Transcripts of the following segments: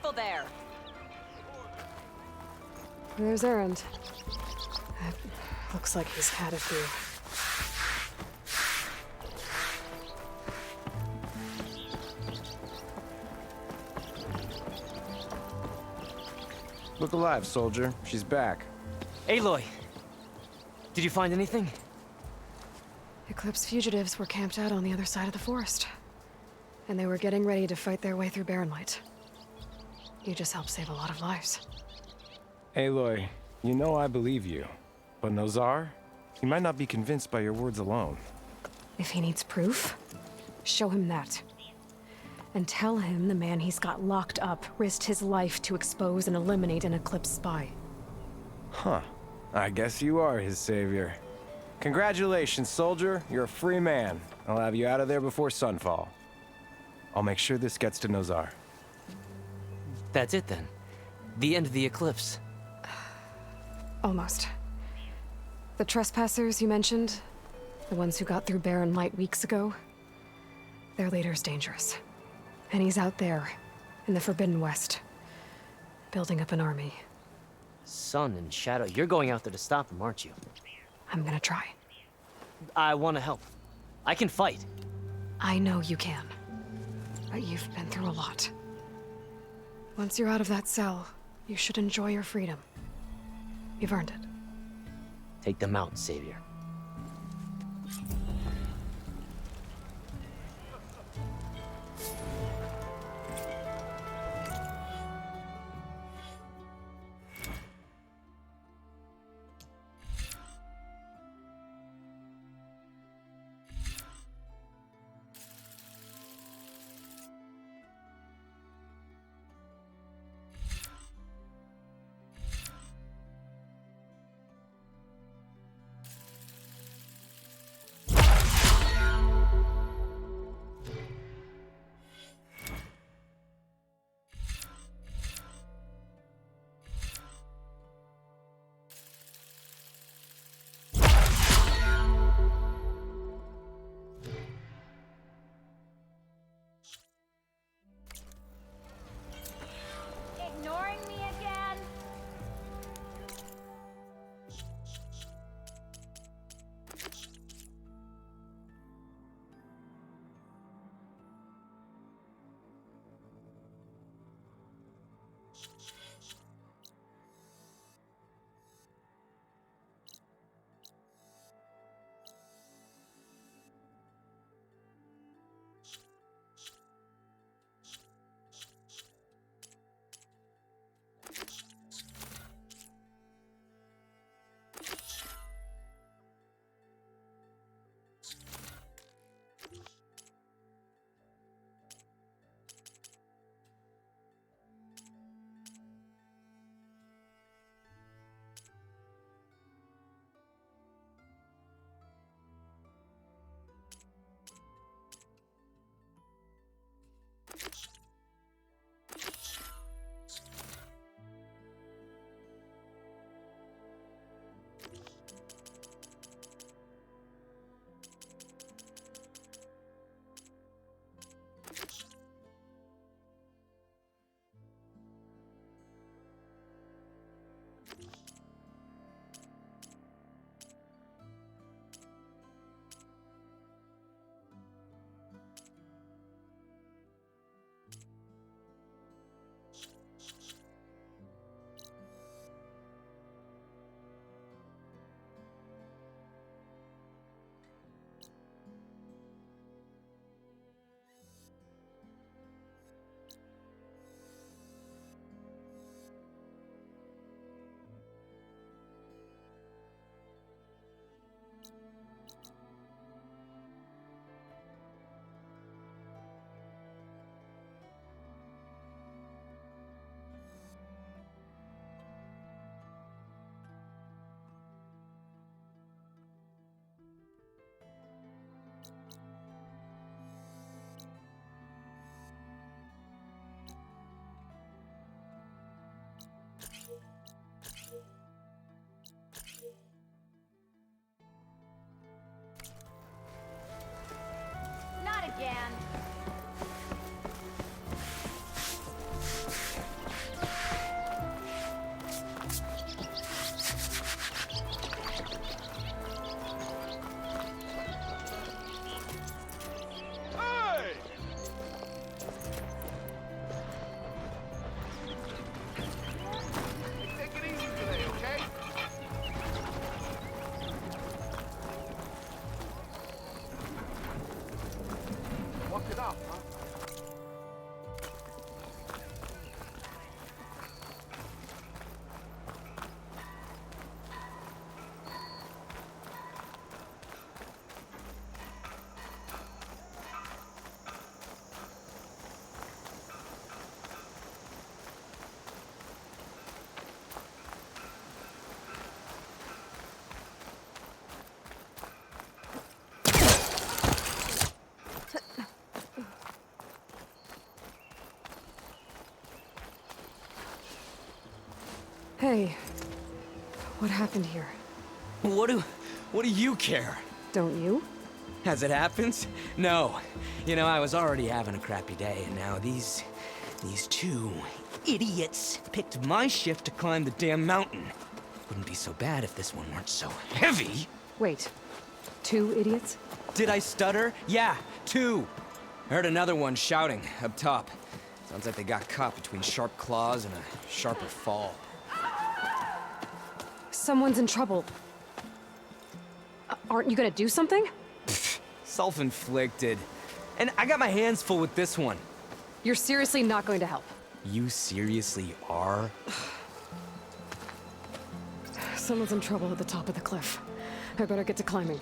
careful there. There's Errand. Looks like he's had a few. Look alive, soldier. She's back. Aloy! Did you find anything? Eclipse fugitives were camped out on the other side of the forest. And they were getting ready to fight their way through Barren Light. You just helped save a lot of lives. Aloy, you know I believe you. But Nozar? He might not be convinced by your words alone. If he needs proof, show him that. And tell him the man he's got locked up risked his life to expose and eliminate an Eclipse spy. Huh. I guess you are his savior. Congratulations, soldier. You're a free man. I'll have you out of there before sunfall. I'll make sure this gets to Nozar. That's it then. The end of the Eclipse. Almost. The trespassers you mentioned, the ones who got through Barren Light weeks ago, their leader's dangerous. And he's out there, in the Forbidden West, building up an army. Sun and Shadow, you're going out there to stop him, aren't you? I'm gonna try. I want to help. I can fight. I know you can. But you've been through a lot. Once you're out of that cell, you should enjoy your freedom. You've earned it. Take them out, Savior. Ignoring me again? Hey, what happened here? What do you care? Don't you? As it happens? No. You know, I was already having a crappy day, and now these two idiots picked my shift to climb the damn mountain. Wouldn't be so bad if this one weren't so heavy. Wait, 2 idiots? Did I stutter? Yeah, 2. Heard another one shouting up top. Sounds like they got caught between sharp claws and a sharper fall. Someone's in trouble. Aren't you gonna do something? Self-inflicted. And I got my hands full with this one. You're seriously not going to help. You seriously are? Someone's in trouble at the top of the cliff. I better get to climbing.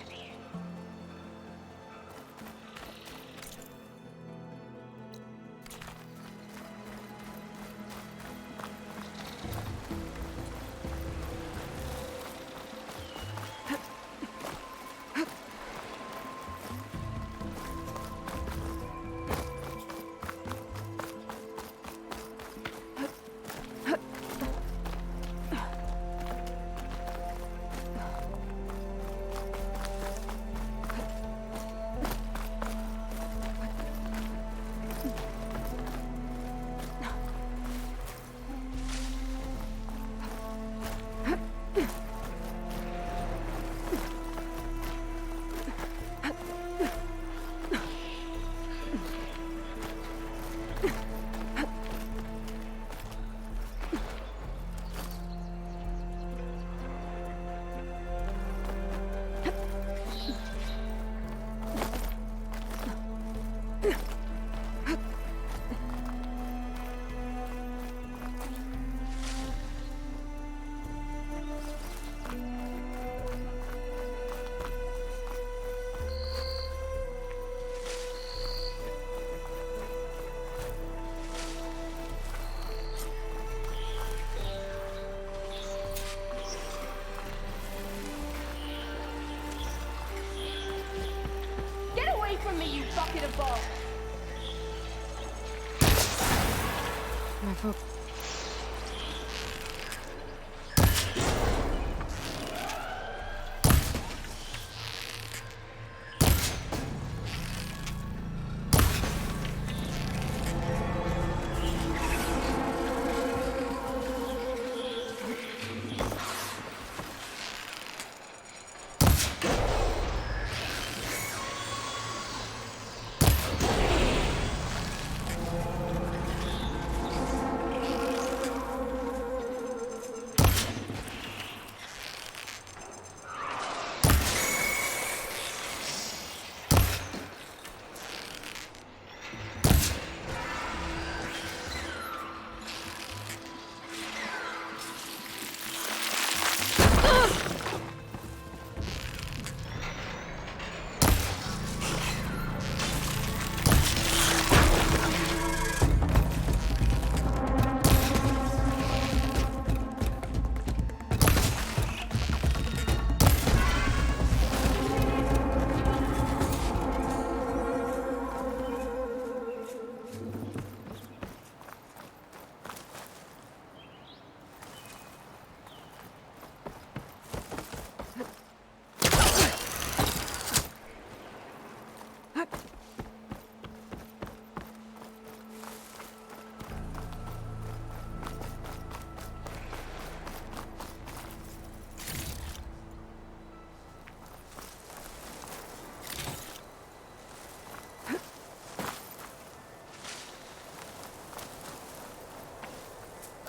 Get away from me, you bucket of balls! My folk.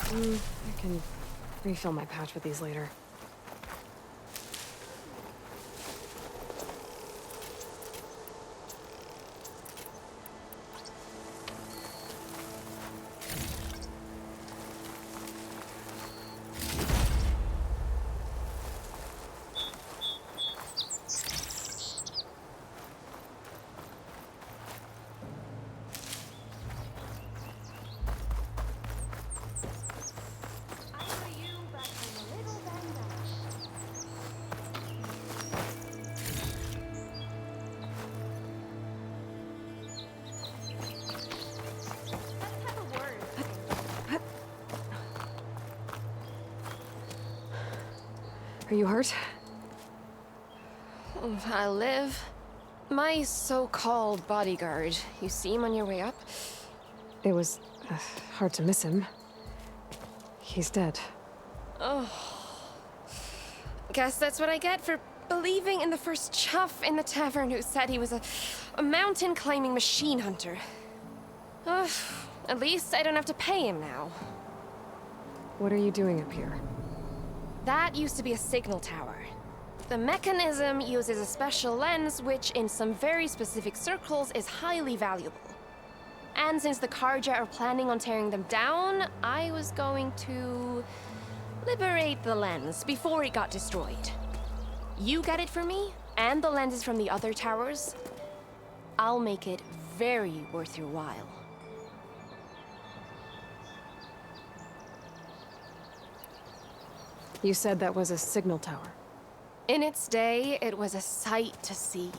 I can refill my pouch with these later. I saw you back from a little bend Are you hurt? I'll live. My so-called bodyguard, you see him on your way up? It was hard to miss him. He's dead. Guess that's what I get for believing in the first chuff in the tavern who said he was a mountain-climbing machine hunter. At least I don't have to pay him now. What are you doing up here? That used to be a signal tower. The mechanism uses a special lens which, in some very specific circles, is highly valuable. And since the Karja are planning on tearing them down, I was going to liberate the lens before it got destroyed. You get it for me, and the lenses from the other towers. I'll make it very worth your while. You said that was a signal tower. In its day, it was a sight to see.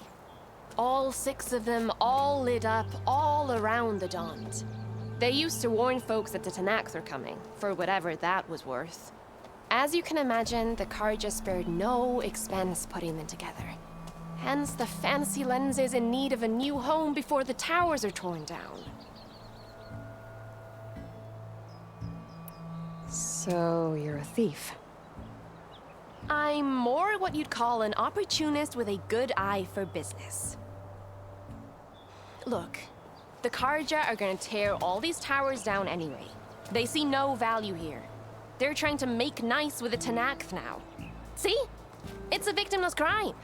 All 6 of them, all lit up, all around the Dons. They used to warn folks that the Tanakhs were coming, for whatever that was worth. As you can imagine, the Karja spared no expense putting them together. Hence the fancy lenses in need of a new home before the towers are torn down. So, you're a thief. I'm more what you'd call an opportunist with a good eye for business. Look, the Karja are gonna tear all these towers down anyway. They see no value here. They're trying to make nice with the Tanakh now. See? It's a victimless crime.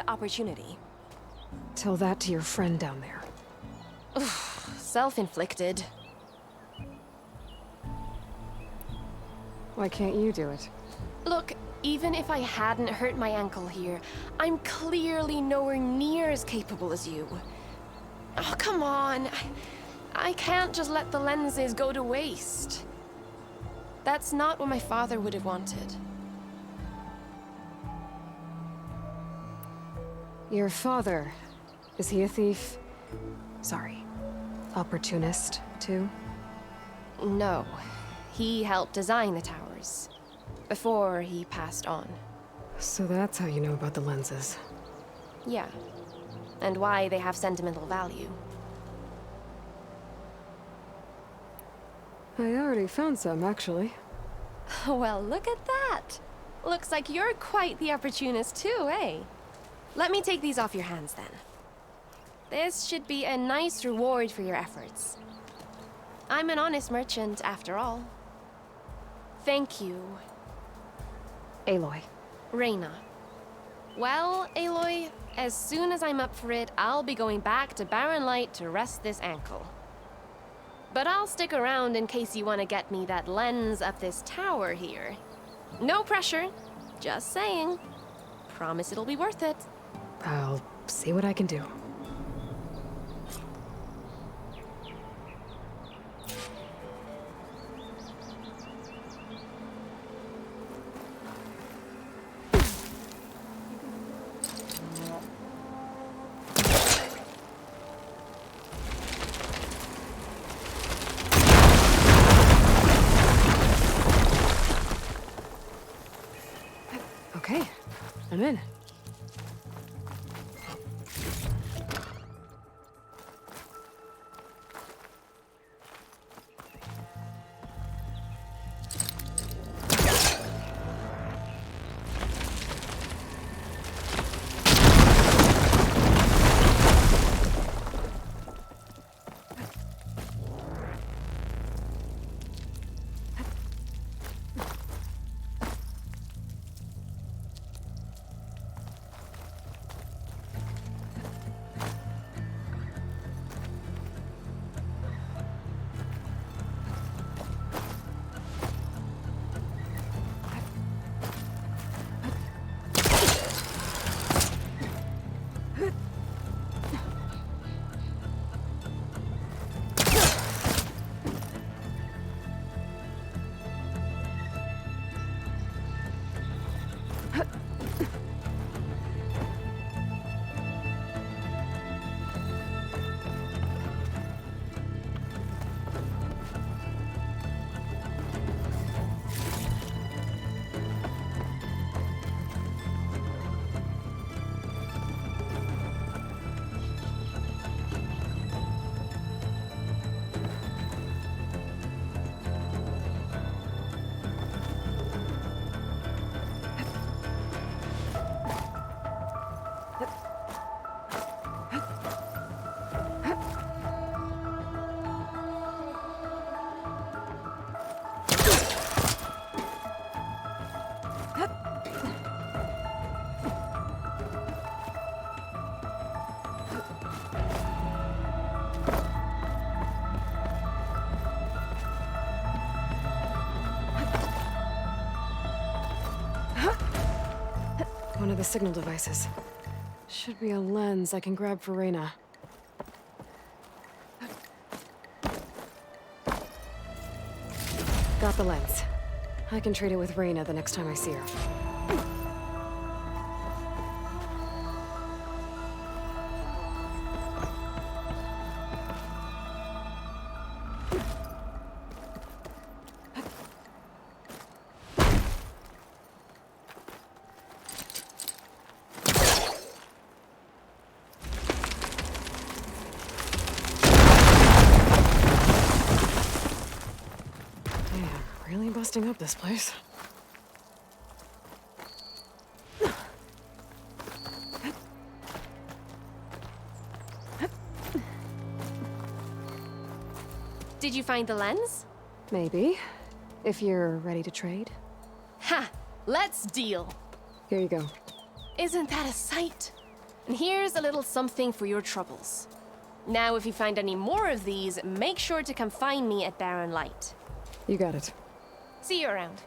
Opportunity. Tell that to your friend down there. Self-inflicted. Why can't you do it? Look, even if I hadn't hurt my ankle here, I'm clearly nowhere near as capable as you. Oh, come on. I can't just let the lenses go to waste. That's not what my father would have wanted. Your father, is he a thief? Sorry, opportunist, too? No. He helped design the towers. Before he passed on. So that's how you know about the lenses. Yeah. And why they have sentimental value. I already found some, actually. Well, look at that. Looks like you're quite the opportunist too, eh? Let me take these off your hands then. This should be a nice reward for your efforts. I'm an honest merchant, after all. Thank you. Aloy. Reyna. Well, Aloy, as soon as I'm up for it, I'll be going back to Barren Light to rest this ankle. But I'll stick around in case you want to get me that lens up this tower here. No pressure, just saying. Promise it'll be worth it. I'll see what I can do. Okay, I'm in. signal devices. Should be a lens I can grab for Reyna. Got the lens. I can trade it with Reyna the next time I see her. Really busting up this place. Did you find the lens? Maybe. If you're ready to trade. Ha! Let's deal. Here you go. Isn't that a sight? And here's a little something for your troubles. Now, if you find any more of these, make sure to come find me at Barren Light. You got it. See you around.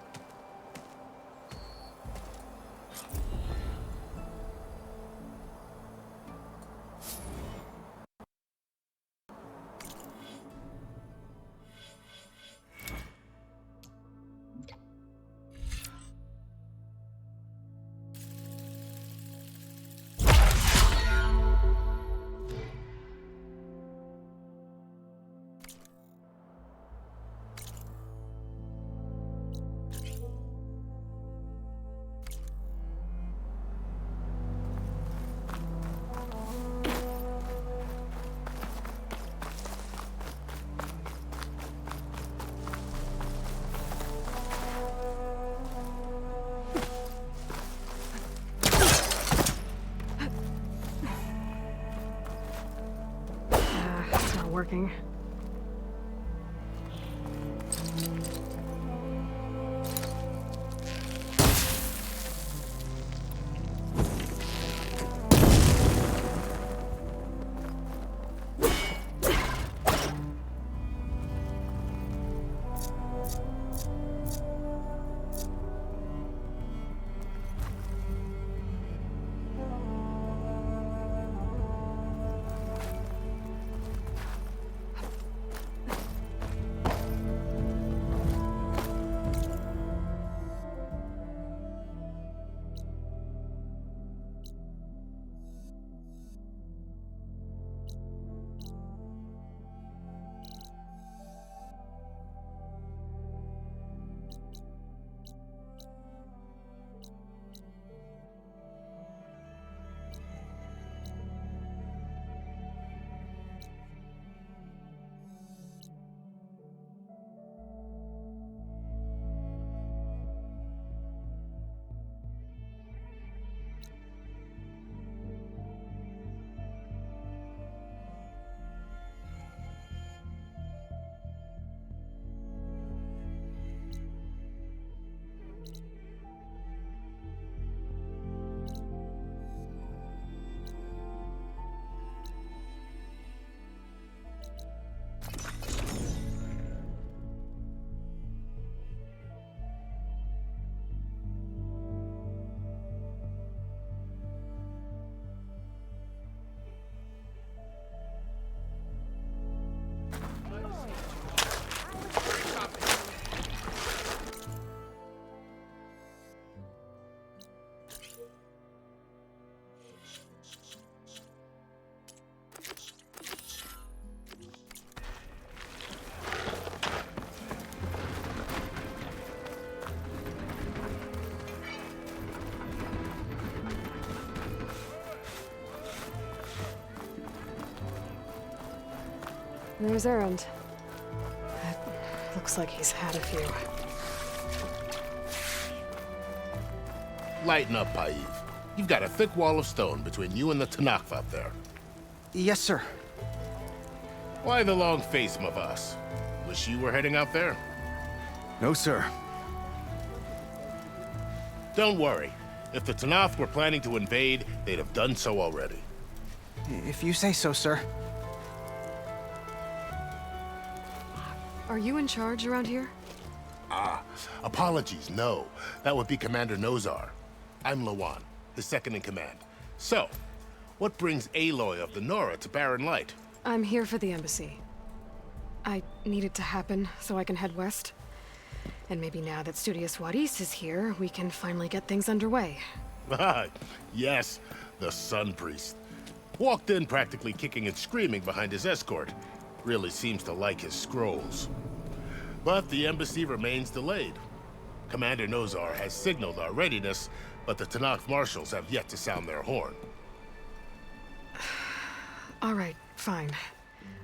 It's not working. There's Errand. Looks like he's had a few. Lighten up, Paiv. You've got a thick wall of stone between you and the Tanakh up there. Yes, sir. Why the long face, Mavas? Wish you were heading out there? No, sir. Don't worry. If the Tanakh were planning to invade, they'd have done so already. If you say so, sir. Are you in charge around here? Apologies, no. That would be Commander Nozar. I'm Lawan, the second in command. So, what brings Aloy of the Nora to Barren Light? I'm here for the embassy. I need it to happen so I can head west. And maybe now that Studious Juarez is here, we can finally get things underway. Yes, the Sun Priest. Walked in practically kicking and screaming behind his escort. Really seems to like his scrolls. But the embassy remains delayed. Commander Nozar has signaled our readiness, but the Tanakh marshals have yet to sound their horn. All right, fine.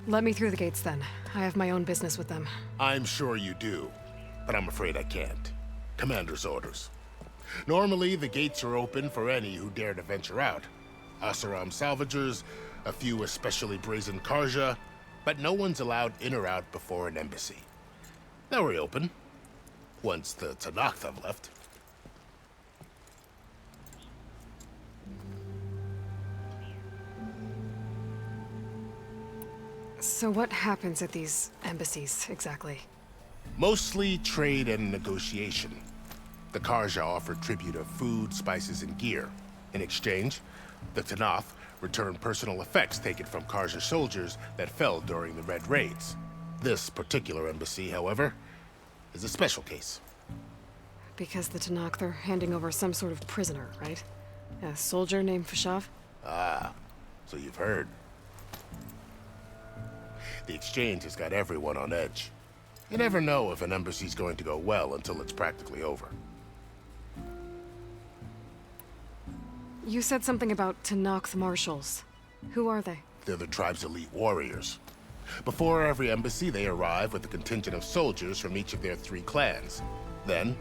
Let me through the gates then. I have my own business with them. I'm sure you do, but I'm afraid I can't. Commander's orders. Normally, the gates are open for any who dare to venture out. Asaram salvagers, a few especially brazen Karja, but no one's allowed in or out before an embassy. They'll reopen, once the Tanakh have left. So what happens at these embassies, exactly? Mostly trade and negotiation. The Karja offer tribute of food, spices, and gear. In exchange, the Tanakh return personal effects taken from Karja soldiers that fell during the Red Raids. This particular embassy, however, is a special case. Because the Tanakh, they're handing over some sort of prisoner, right? A soldier named Fashav? Ah, so you've heard. The exchange has got everyone on edge. You never know if an embassy's going to go well until it's practically over. You said something about Tanakh marshals. Who are they? They're the tribe's elite warriors. Before every embassy, they arrive with a contingent of soldiers from each of their 3 clans. Then,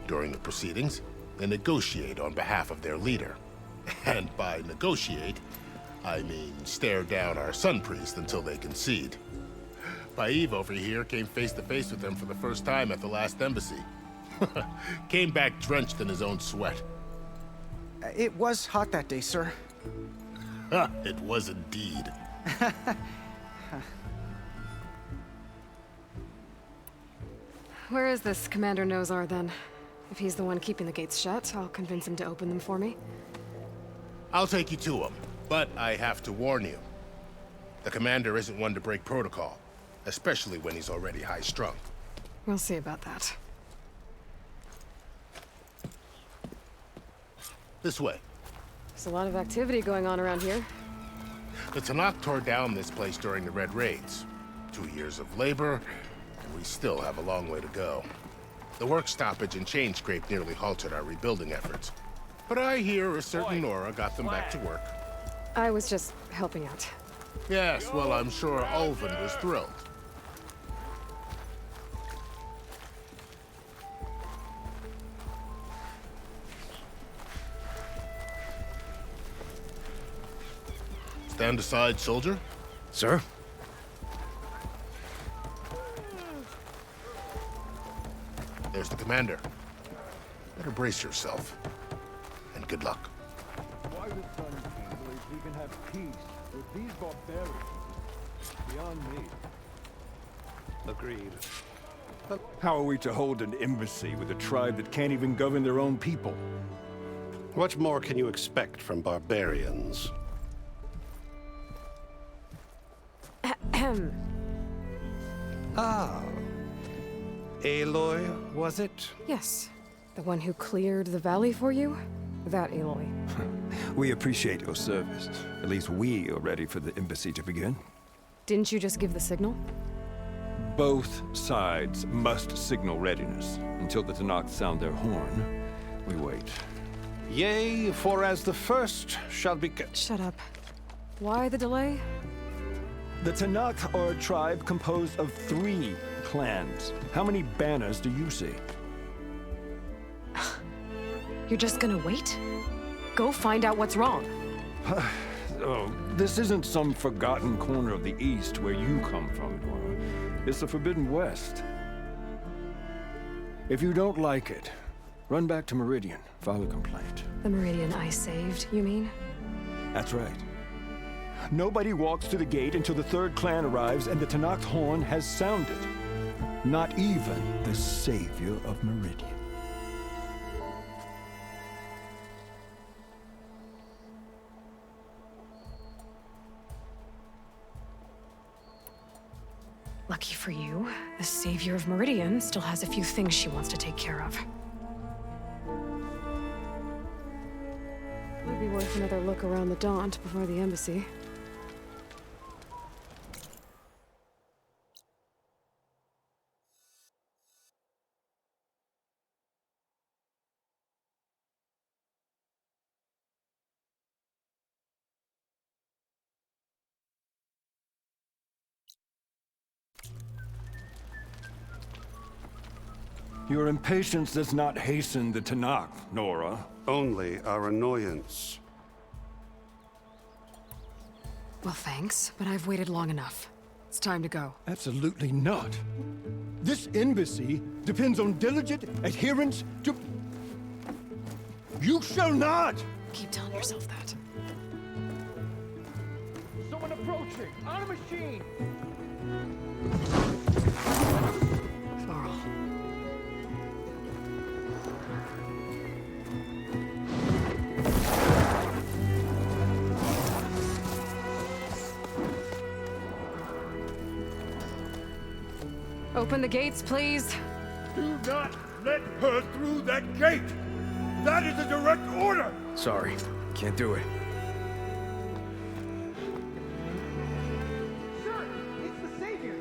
during the proceedings, they negotiate on behalf of their leader. And by negotiate, I mean stare down our Sun Priest until they concede. Paiv over here came face to face with them for the first time at the last embassy. Came back drenched in his own sweat. It was hot that day, sir. It was indeed. Where is this Commander Nozar, then? If he's the one keeping the gates shut, I'll convince him to open them for me. I'll take you to him, but I have to warn you. The commander isn't one to break protocol, especially when he's already high-strung. We'll see about that. This way. There's a lot of activity going on around here. The Tanakh tore down this place during the Red Raids. 2 years of labor, and we still have a long way to go. The work stoppage and chain scrape nearly halted our rebuilding efforts. But I hear a certain Nora got them back to work. I was just helping out. Yes, well, I'm sure Ulvin was thrilled. Stand aside, soldier. Sir? There's the commander. Better brace yourself. And good luck. Why the Sun King believes we can have peace with these barbarians is beyond me. Agreed. How are we to hold an embassy with a tribe that can't even govern their own people? What more can you expect from barbarians? Ah. Aloy, was it? Yes. The one who cleared the valley for you? That Aloy. We appreciate your service. At least we are ready for the embassy to begin. Didn't you just give the signal? Both sides must signal readiness. Until the Tanakh sound their horn, we wait. Yea, for as the first shall be... Shut up. Why the delay? The Tanakh are a tribe composed of 3 clans. How many banners do you see? You're just gonna wait? Go find out what's wrong. Oh, this isn't some forgotten corner of the East where you come from, Nora. It's the Forbidden West. If you don't like it, run back to Meridian, file a complaint. The Meridian I saved, you mean? That's right. Nobody walks to the gate until the 3rd clan arrives and the Tanakh horn has sounded. Not even the savior of Meridian. Lucky for you, the savior of Meridian still has a few things she wants to take care of. Might be worth another look around the Daunt before the embassy. Your impatience does not hasten the Tanakh, Nora. Only our annoyance. Well, thanks, but I've waited long enough. It's time to go. Absolutely not. This embassy depends on diligent adherence to... You shall not! Keep telling yourself that. Someone approaching! On a machine! Varl. Open the gates, please. Do not let her through that gate! That is a direct order! Sorry, can't do it. Sir, it's the Savior!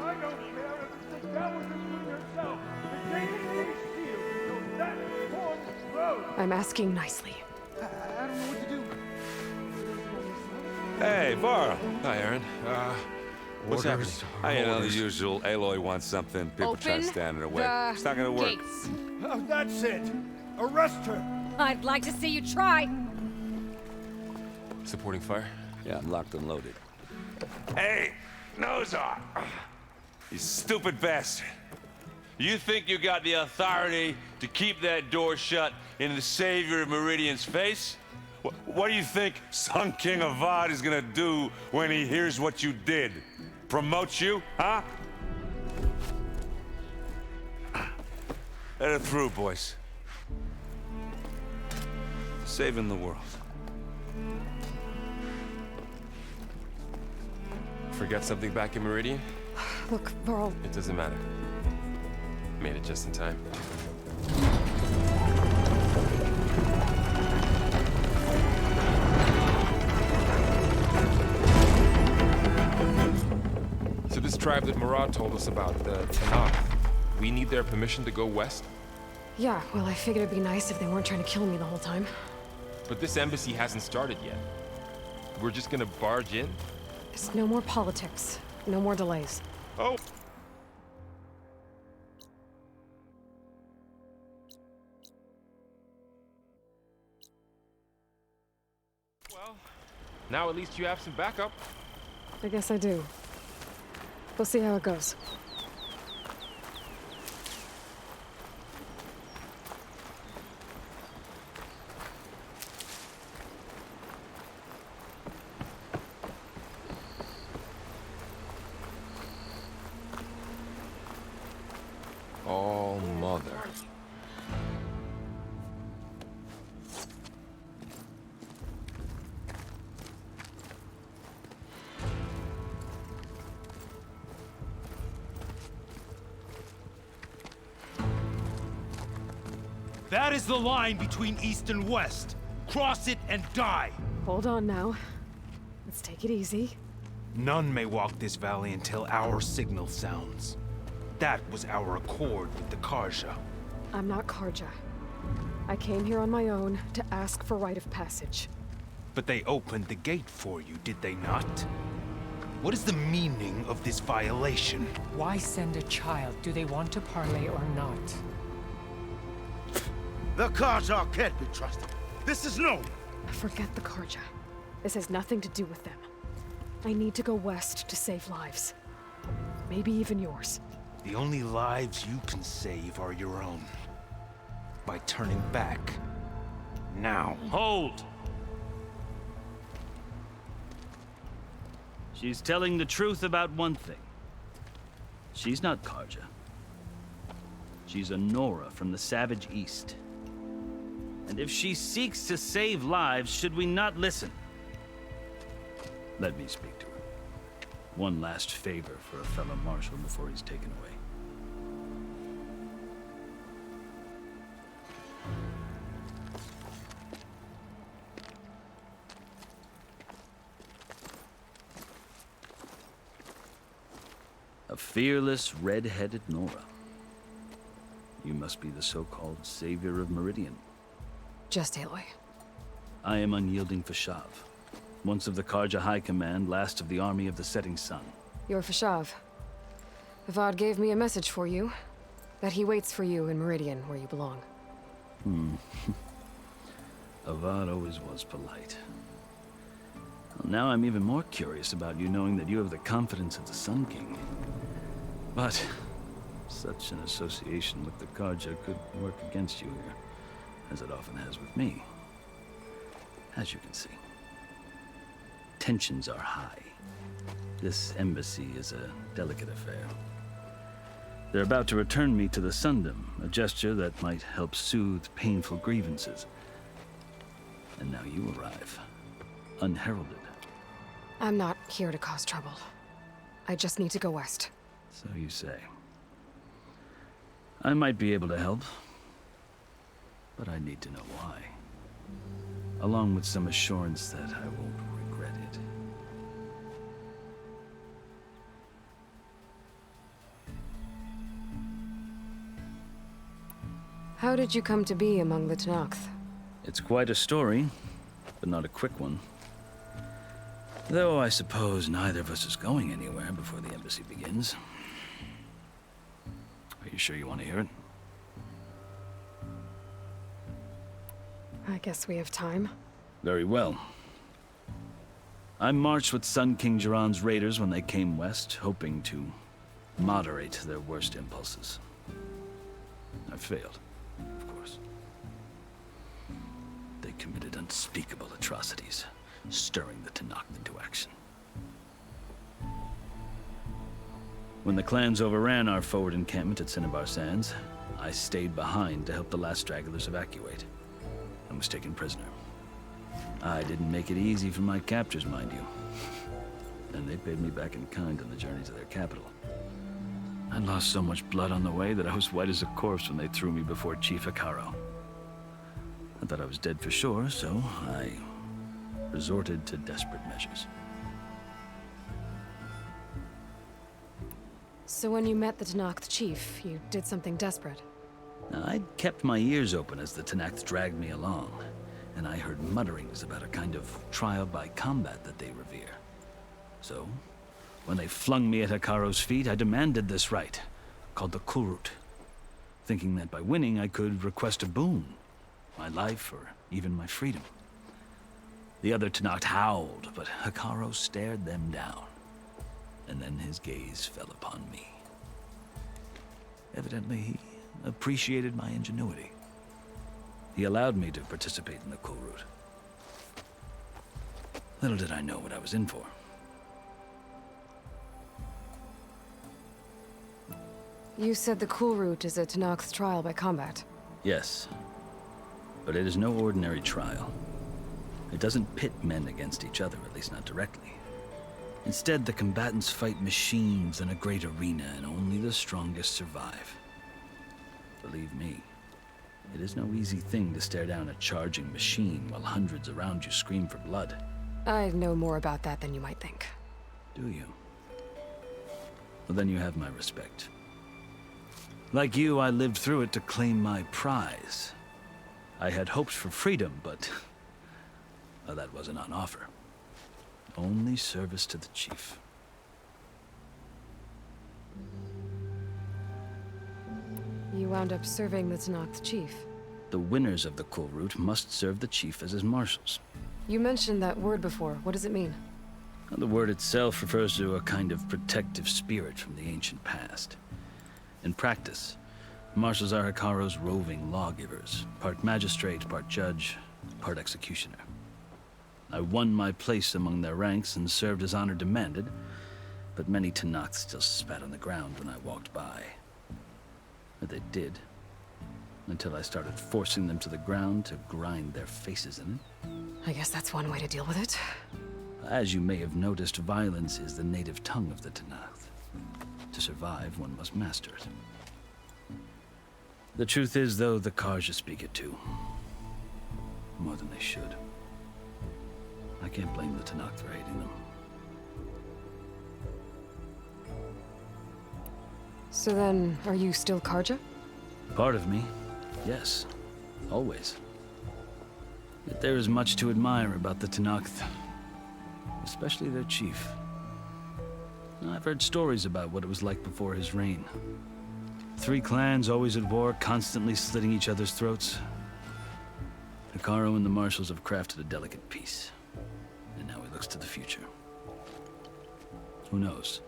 I don't care if the devil is with yourself. The gate is sealed, so that one road. I'm asking nicely. I don't know what to do. Hey, Varl. Hi, Aaron. What's happening? I know the usual. Aloy wants something. People try to stand in her way. It's not gonna work. Gates. Oh, that's it. Arrest her. I'd like to see you try. Supporting fire? Yeah, I'm locked and loaded. Hey, Nozar! You stupid bastard. You think you got the authority to keep that door shut in the savior of Meridian's face? What do you think Sun King Avad is gonna do when he hears what you did? Promote you, huh? Let her through, boys. Saving the world. Forget something back in Meridian? Look, Varl, It doesn't matter. Made it just in time. So this tribe that Murad told us about, the Tanakh, we need their permission to go west? yeah, well, I figured it'd be nice if they weren't trying to kill me the whole time. But this embassy hasn't started yet. We're just gonna barge in? It's no more politics. No more delays. Oh! Well, now at least you have some backup. I guess I do. We'll see how it goes. All mother. That is the line between East and West. Cross it and die. Hold on now. Let's take it easy. None may walk this valley until our signal sounds. That was our accord with the Karja. I'm not Karja. I came here on my own to ask for rite of passage. But they opened the gate for you, did they not? What is the meaning of this violation? Why send a child? Do they want to parley or not? The Karja can't be trusted. This is known. Forget the Karja. This has nothing to do with them. I need to go west to save lives. Maybe even yours. The only lives you can save are your own. By turning back. Now. Hold! She's telling the truth about one thing. She's not Karja. She's a Nora from the Savage East. And if she seeks to save lives, should we not listen? Let me speak to her. One last favor for a fellow marshal before he's taken away. A fearless, red-headed Nora. You must be the so-called savior of Meridian. Just Aloy. I am unyielding Fashav, once of the Karja High Command, last of the army of the setting sun. You're Fashav. Avad gave me a message for you. That he waits for you in Meridian, where you belong. Avad always was polite. Well, now I'm even more curious about you knowing that you have the confidence of the Sun King. But such an association with the Karja could work against you here, as it often has with me. As you can see, tensions are high. This embassy is a delicate affair. They're about to return me to the Sundom, a gesture that might help soothe painful grievances. And now you arrive, unheralded. I'm not here to cause trouble. I just need to go west. So you say. I might be able to help, but I need to know why. Along with some assurance that I won't regret it. How did you come to be among the Tenakth? It's quite a story, but not a quick one. Though I suppose neither of us is going anywhere before the embassy begins. Are you sure you want to hear it? I guess we have time. Very well. I marched with Sun King Jiran's raiders when they came west, hoping to moderate their worst impulses. I failed, of course. They committed unspeakable atrocities, stirring the Tenakth into action. When the clans overran our forward encampment at Cinnabar Sands, I stayed behind to help the last stragglers evacuate, and was taken prisoner. I didn't make it easy for my captors, mind you. And they paid me back in kind on the journey to their capital. I lost so much blood on the way that I was white as a corpse when they threw me before Chief Hekaro. I thought I was dead for sure, so I resorted to desperate measures. So when you met the Tenakth chief, you did something desperate? Now, I'd kept my ears open as the Tenakth dragged me along, and I heard mutterings about a kind of trial by combat that they revere. So, when they flung me at Hekaro's feet, I demanded this rite, called the Kulrut, thinking that by winning I could request a boon, my life or even my freedom. The other Tenakth howled, but Hekaro stared them down, and then his gaze fell upon me. Evidently, he appreciated my ingenuity. He allowed me to participate in the Kulrut. Little did I know what I was in for. You said the Kulrut is a Tenakth trial by combat. Yes, but it is no ordinary trial. It doesn't pit men against each other, at least not directly. Instead, the combatants fight machines in a great arena, and only the strongest survive. Believe me, it is no easy thing to stare down a charging machine while hundreds around you scream for blood. I know more about that than you might think. Do you? Well, then you have my respect. Like you, I lived through it to claim my prize. I had hoped for freedom, but well, that wasn't on offer. Only service to the chief. You wound up serving the Tenakth chief. The winners of the Kulrut must serve the chief as his marshals. You mentioned that word before. What does it mean? Well, the word itself refers to a kind of protective spirit from the ancient past. In practice, marshals are Hekaro's roving lawgivers, part magistrate, part judge, part executioner. I won my place among their ranks and served as honor demanded, but many Tenakth still spat on the ground when I walked by. But they did, until I started forcing them to the ground to grind their faces in it. I guess that's one way to deal with it. As you may have noticed, violence is the native tongue of the Tanakh. To survive, one must master it. The truth is, though, the Karja speak it too. More than they should. I can't blame the Tanakh for hating them. So then, are you still Karja? Part of me, yes. Always. Yet there is much to admire about the Tanakh, especially their chief. I've heard stories about what it was like before his reign. 3 clans always at war, constantly slitting each other's throats. Hikaru and the marshals have crafted a delicate peace. And now he looks to the future. Who knows?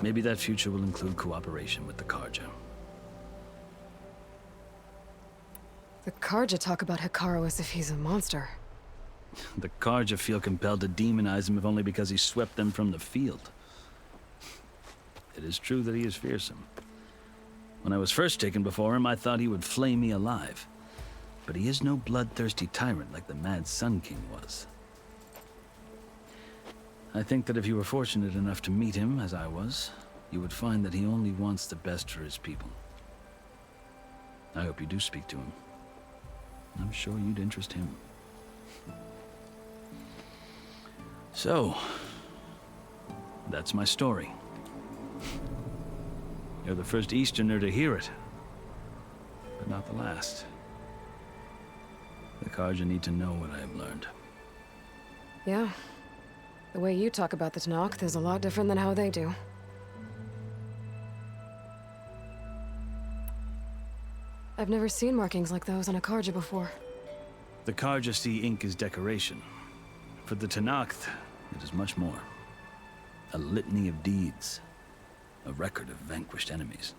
Maybe that future will include cooperation with the Karja. The Karja talk about Hikaru as if he's a monster. The Karja feel compelled to demonize him if only because he swept them from the field. It is true that he is fearsome. When I was first taken before him, I thought he would flay me alive. But he is no bloodthirsty tyrant like the Mad Sun King was. I think that if you were fortunate enough to meet him, as I was, you would find that he only wants the best for his people. I hope you do speak to him. I'm sure you'd interest him. So, that's my story. You're the first Easterner to hear it, but not the last. The Karja need to know what I have learned. Yeah. The way you talk about the Tanakh is a lot different than how they do. I've never seen markings like those on a Karja before. The Karja see ink as decoration. For the Tanakh, it is much more. A litany of deeds. A record of vanquished enemies.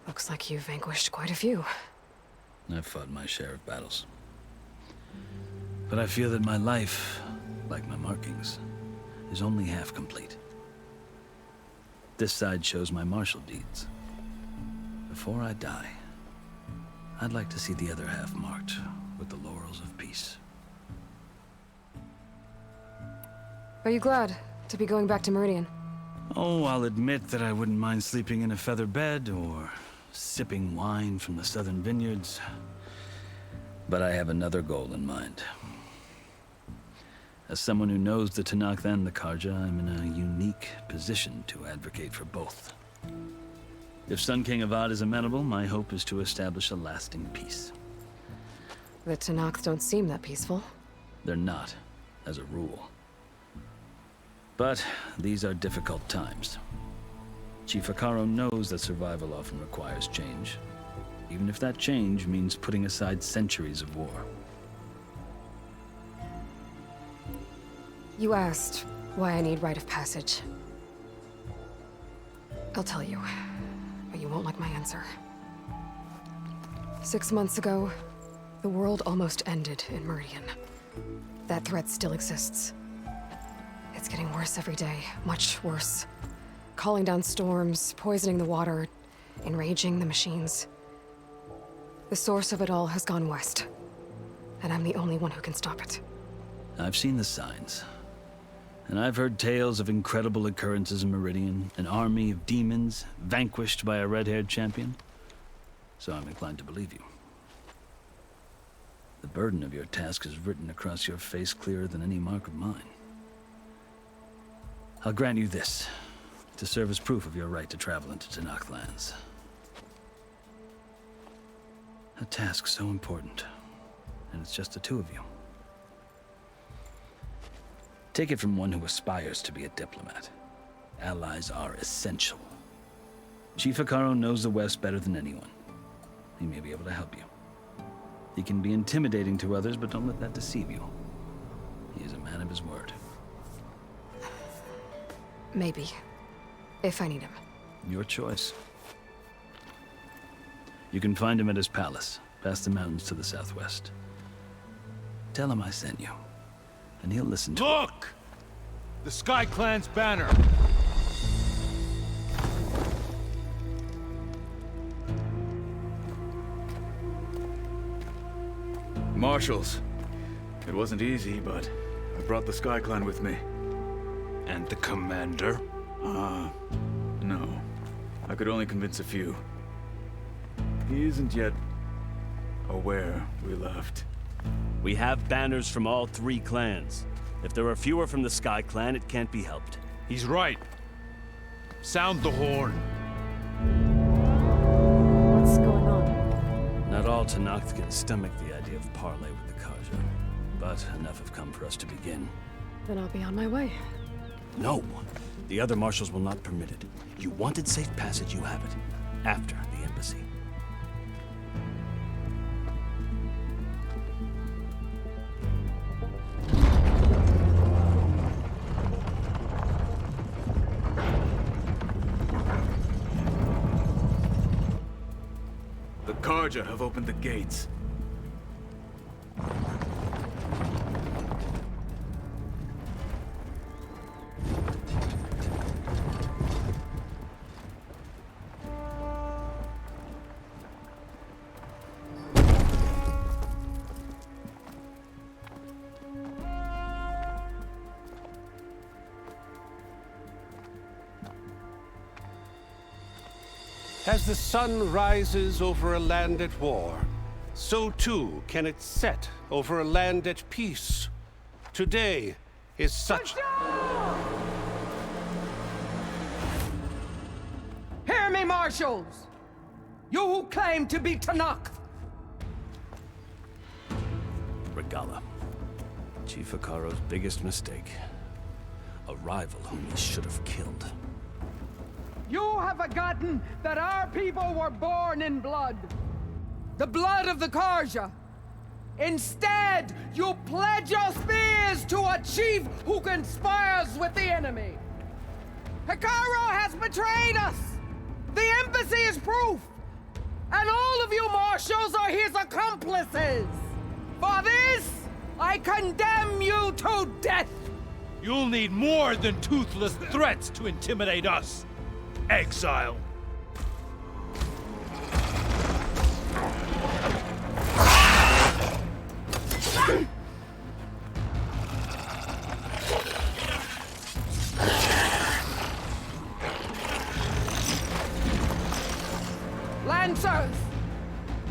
Looks like you've vanquished quite a few. I've fought my share of battles. But I feel that my life, like my markings, is only half complete. This side shows my martial deeds. Before I die, I'd like to see the other half marked with the laurels of peace. Are you glad to be going back to Meridian? Oh, I'll admit that I wouldn't mind sleeping in a feather bed or sipping wine from the southern vineyards. But I have another goal in mind. As someone who knows the Tanakh and the Karja, I'm in a unique position to advocate for both. If Sun King Avad is amenable, my hope is to establish a lasting peace. The Tanakh don't seem that peaceful. They're not, as a rule. But these are difficult times. Chief Hikaru knows that survival often requires change, even if that change means putting aside centuries of war. You asked why I need rite of passage. I'll tell you, but you won't like my answer. 6 months ago, the world almost ended in Meridian. That threat still exists. It's getting worse every day, much worse. Calling down storms, poisoning the water, enraging the machines. The source of it all has gone west, and I'm the only one who can stop it. I've seen the signs. And I've heard tales of incredible occurrences in Meridian, an army of demons vanquished by a red-haired champion. So I'm inclined to believe you. The burden of your task is written across your face clearer than any mark of mine. I'll grant you this, to serve as proof of your right to travel into Tanakh lands. A task so important, and it's just the two of you. Take it from one who aspires to be a diplomat. Allies are essential. Chief Hikaru knows the West better than anyone. He may be able to help you. He can be intimidating to others, but don't let that deceive you. He is a man of his word. Maybe. If I need him. Your choice. You can find him at his palace, past the mountains to the southwest. Tell him I sent you, and he'll listen to you. Look! The Sky Clan's banner! Marshals. It wasn't easy, but I brought the Sky Clan with me. And the commander? No. I could only convince a few. He isn't yet aware we left. We have banners from all 3 clans. If there are fewer from the Sky Clan, it can't be helped. He's right. Sound the horn. What's going on? Not all Tanakh can stomach the idea of parley with the Karja, but enough have come for us to begin. Then I'll be on my way. No! The other marshals will not permit it. You wanted safe passage, you have it. After the embassy. The Karja have opened the gates. As the sun rises over a land at war, so too can it set over a land at peace. Today is such... Hear me, marshals! You who claim to be Tanakh! Regala. Chief Hikaro's biggest mistake. A rival whom he should have killed. You have forgotten that our people were born in blood. The blood of the Karja. Instead, you pledge your spears to a chief who conspires with the enemy. Hikaro has betrayed us! The embassy is proof! And all of you marshals are his accomplices! For this, I condemn you to death! You'll need more than toothless threats to intimidate us. Exile. Lancers!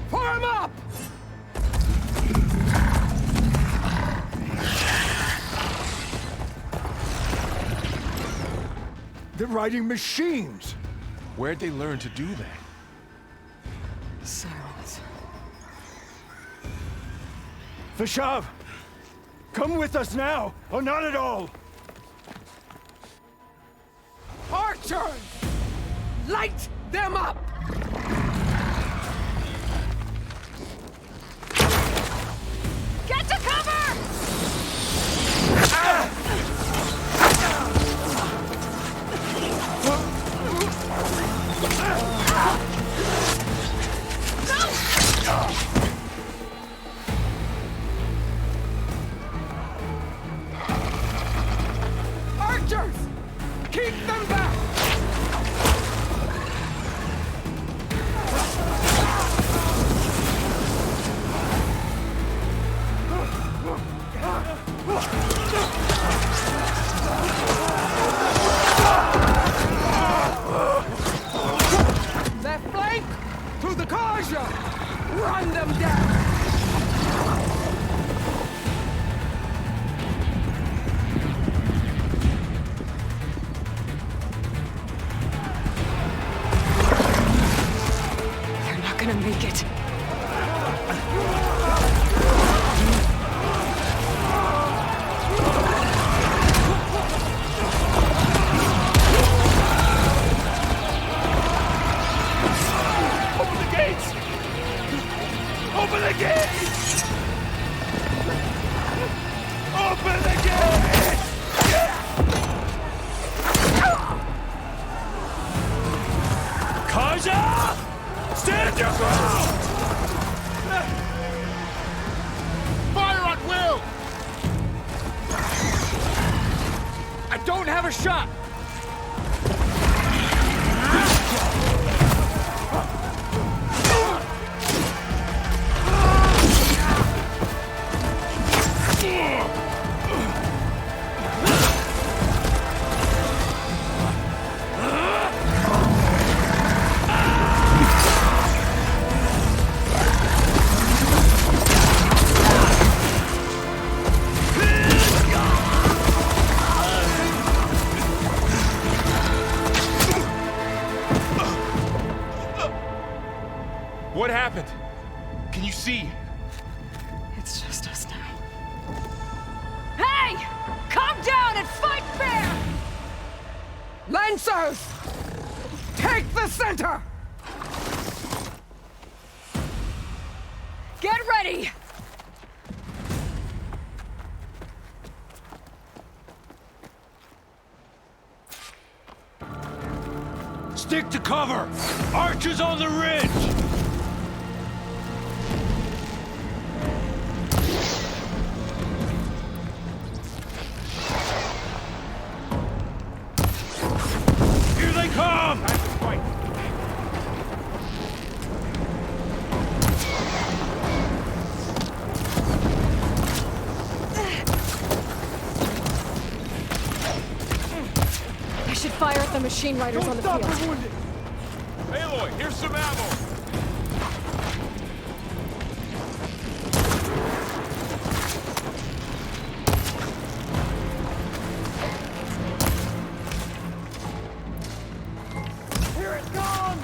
Form up! They're riding machines! Where'd they learn to do that? Silence. Vashav! Come with us now, or not at all! Archers! Light them up! Get to cover! Archers! Keep them back! Left flank! To the Karja! Run them down! They're not gonna make it. Open the gates! Open the gates! Open the gates! Karja! Stand your ground! Fire at will! I don't have a shot! What happened? Can you see? It's just us now. Hey! Calm down and fight fair! Lancers! Take the center! Get ready! Stick to cover! Archers on the ridge! Here they come! I should fire at the machine riders on the field. Aloy, here's some ammo! Here it comes!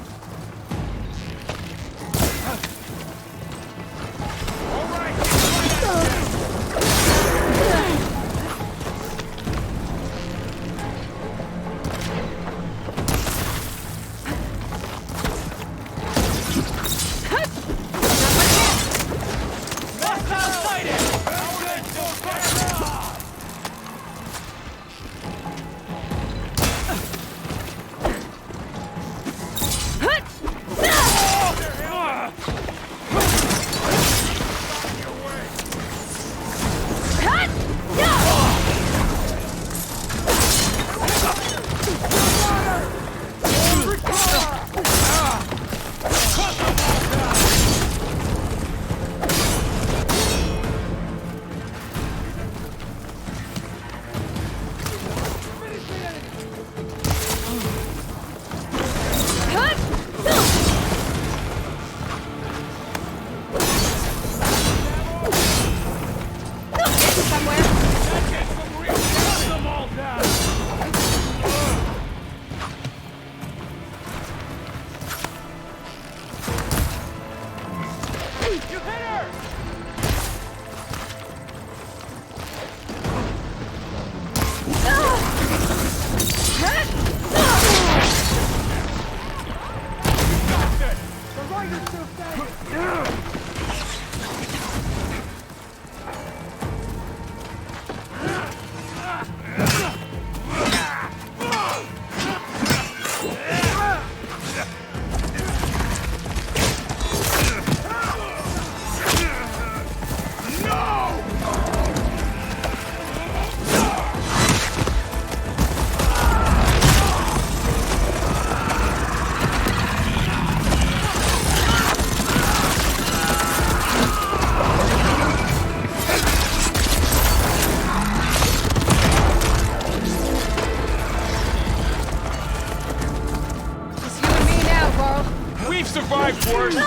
survived worse. I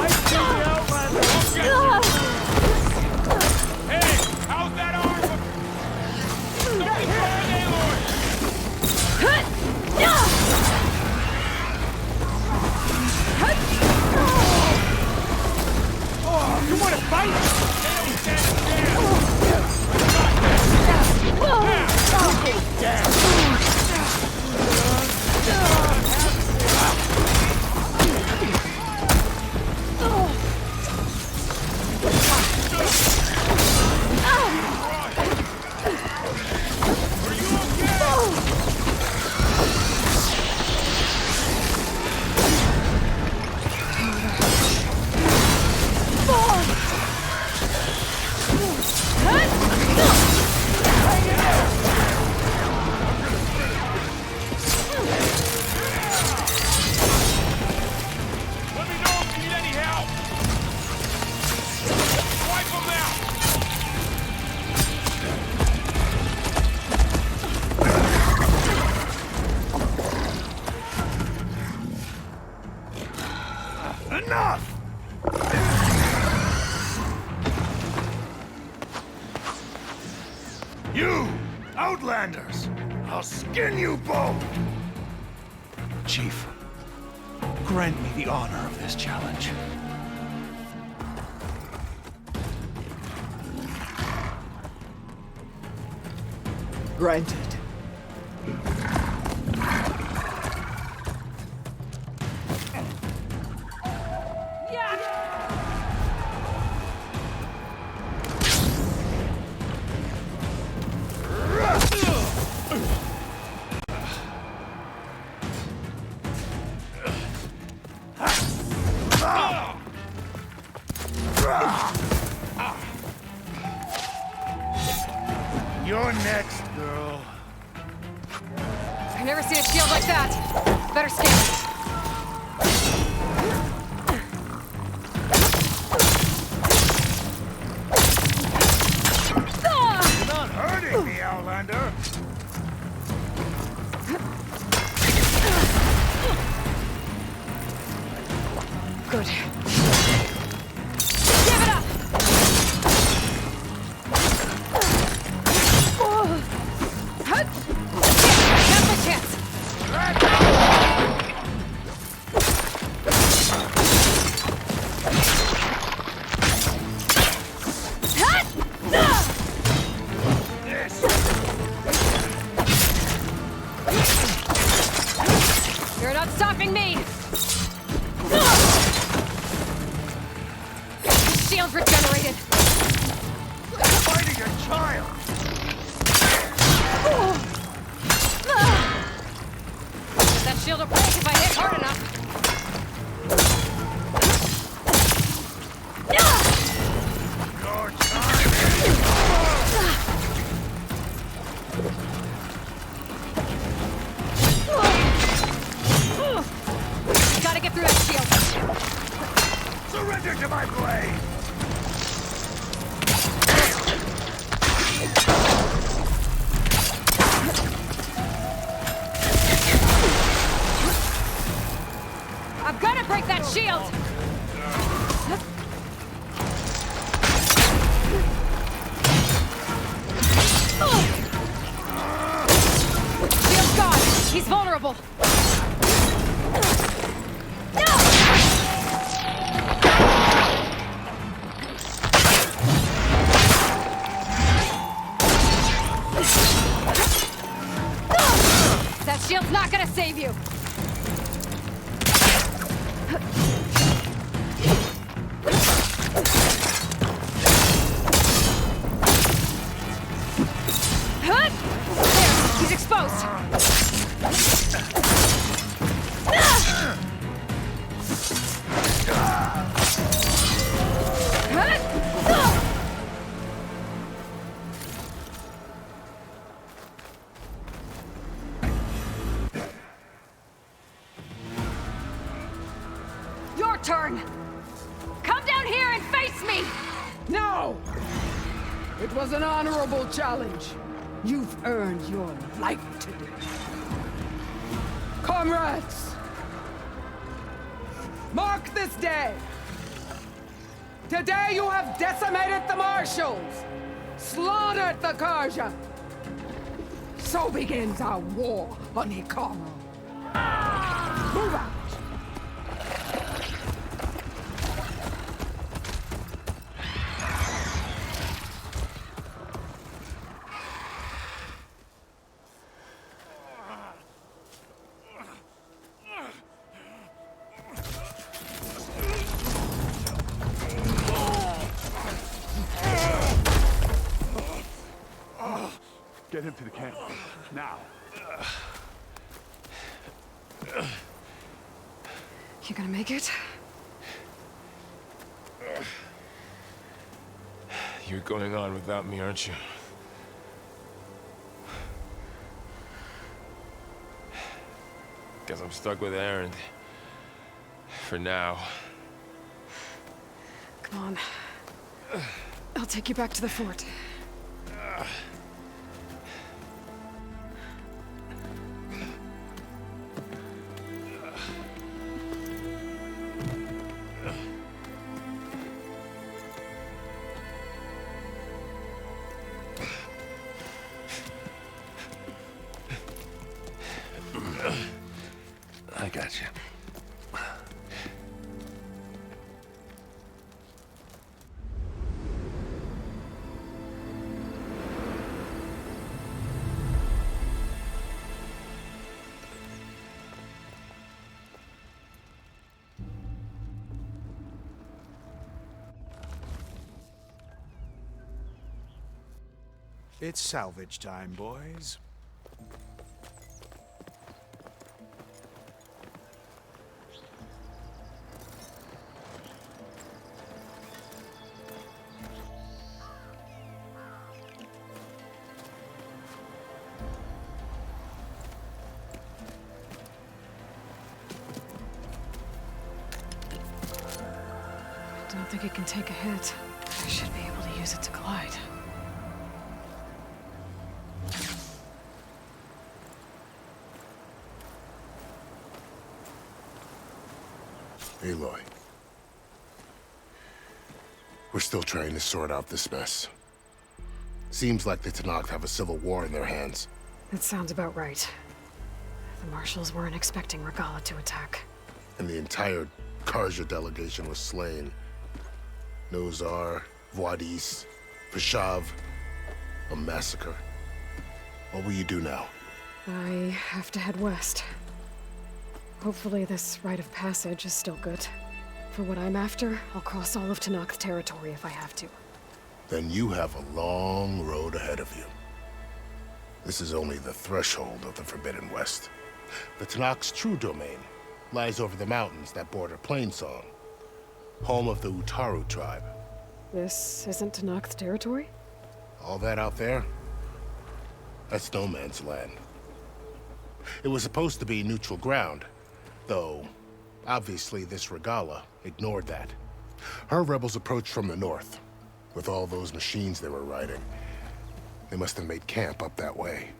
see the outlander. I'll get you. Hey, how's that arm? Don't be trying, Aloy. Oh, you want to fight? They don't stand a chance. I got this. Now, go down. Enough! You, outlanders! I'll skin you both! Chief, grant me the honor of this challenge. Granted. You're next, girl. I've never seen a shield like that. Better scan it. You're not hurting me, Outlander. Good. Give it up! Now's my chance! You're not stopping me! The shield's regenerated! Fighting your child. That shield will break if I hit hard enough. Your time is Gotta get through that shield. surrender to my blade. I'm gonna break that shield! Shield's gone! He's vulnerable! That shield's not gonna save you! There! He's exposed! Your turn! Come down here and face me! No! It was an honorable challenge. You've earned your life today. Comrades! Mark this day! Today you have decimated the marshals! Slaughtered the Karja! So begins our war on Hikaru. Move out! Get him to the camp. Now. You gonna make it? You're going on without me, aren't you? Guess I'm stuck with Aaron. For now. Come on. I'll take you back to the fort. I got you. It's salvage time, boys. I don't think it can take a hit. I should be able to use it to glide. Aloy. We're still trying to sort out this mess. Seems like the Tenakth have a civil war in their hands. That sounds about right. The marshals weren't expecting Regala to attack. And the entire Karja delegation was slain. Nozar, Voidis, Vashav, a massacre. What will you do now? I have to head west. Hopefully this rite of passage is still good. For what I'm after, I'll cross all of Tenakth territory if I have to. Then you have a long road ahead of you. This is only the threshold of the Forbidden West. The Tenakth's true domain lies over the mountains that border Plainsong, home of the Utaru tribe. This isn't Tenakth territory? All that out there? That's no man's land. It was supposed to be neutral ground, though obviously this Regala ignored that. Her rebels approached from the north, with all those machines they were riding. They must have made camp up that way.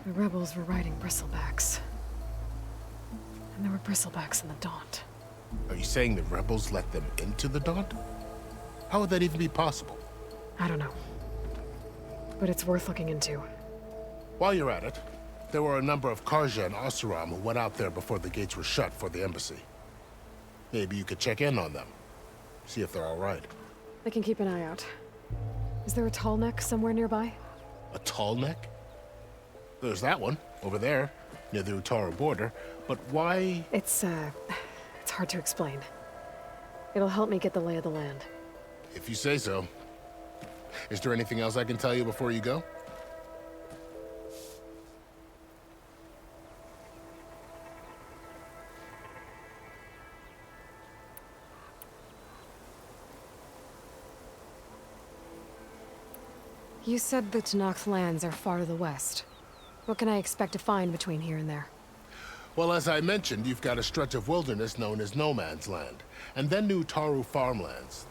The rebels were riding bristlebacks. And there were bristlebacks in the Daunt. Are you saying the rebels let them into the Daunt? How would that even be possible? I don't know. But it's worth looking into. While you're at it, there were a number of Karja and Oseram who went out there before the gates were shut for the embassy. Maybe you could check in on them. See if they're all right. I can keep an eye out. Is there a tall neck somewhere nearby? A tall neck? There's that one, over there, near the Utaru border. But why? It's hard to explain. It'll help me get the lay of the land. If you say so. Is there anything else I can tell you before you go? You said the Tenakth lands are far to the west. What can I expect to find between here and there? Well, as I mentioned, you've got a stretch of wilderness known as No Man's Land, and then New Utaru farmlands.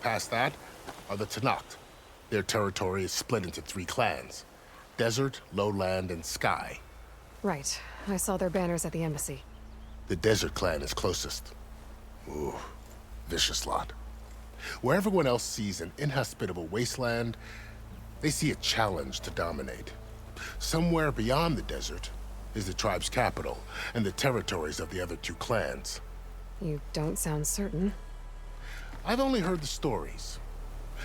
Past that are the Tenakth. Their territory is split into 3 clans: Desert, Lowland, and Sky. Right. I saw their banners at the embassy. The Desert clan is closest. Ooh, vicious lot. Where everyone else sees an inhospitable wasteland, they see a challenge to dominate. Somewhere beyond the desert is the tribe's capital and the territories of the other 2 clans. You don't sound certain. I've only heard the stories.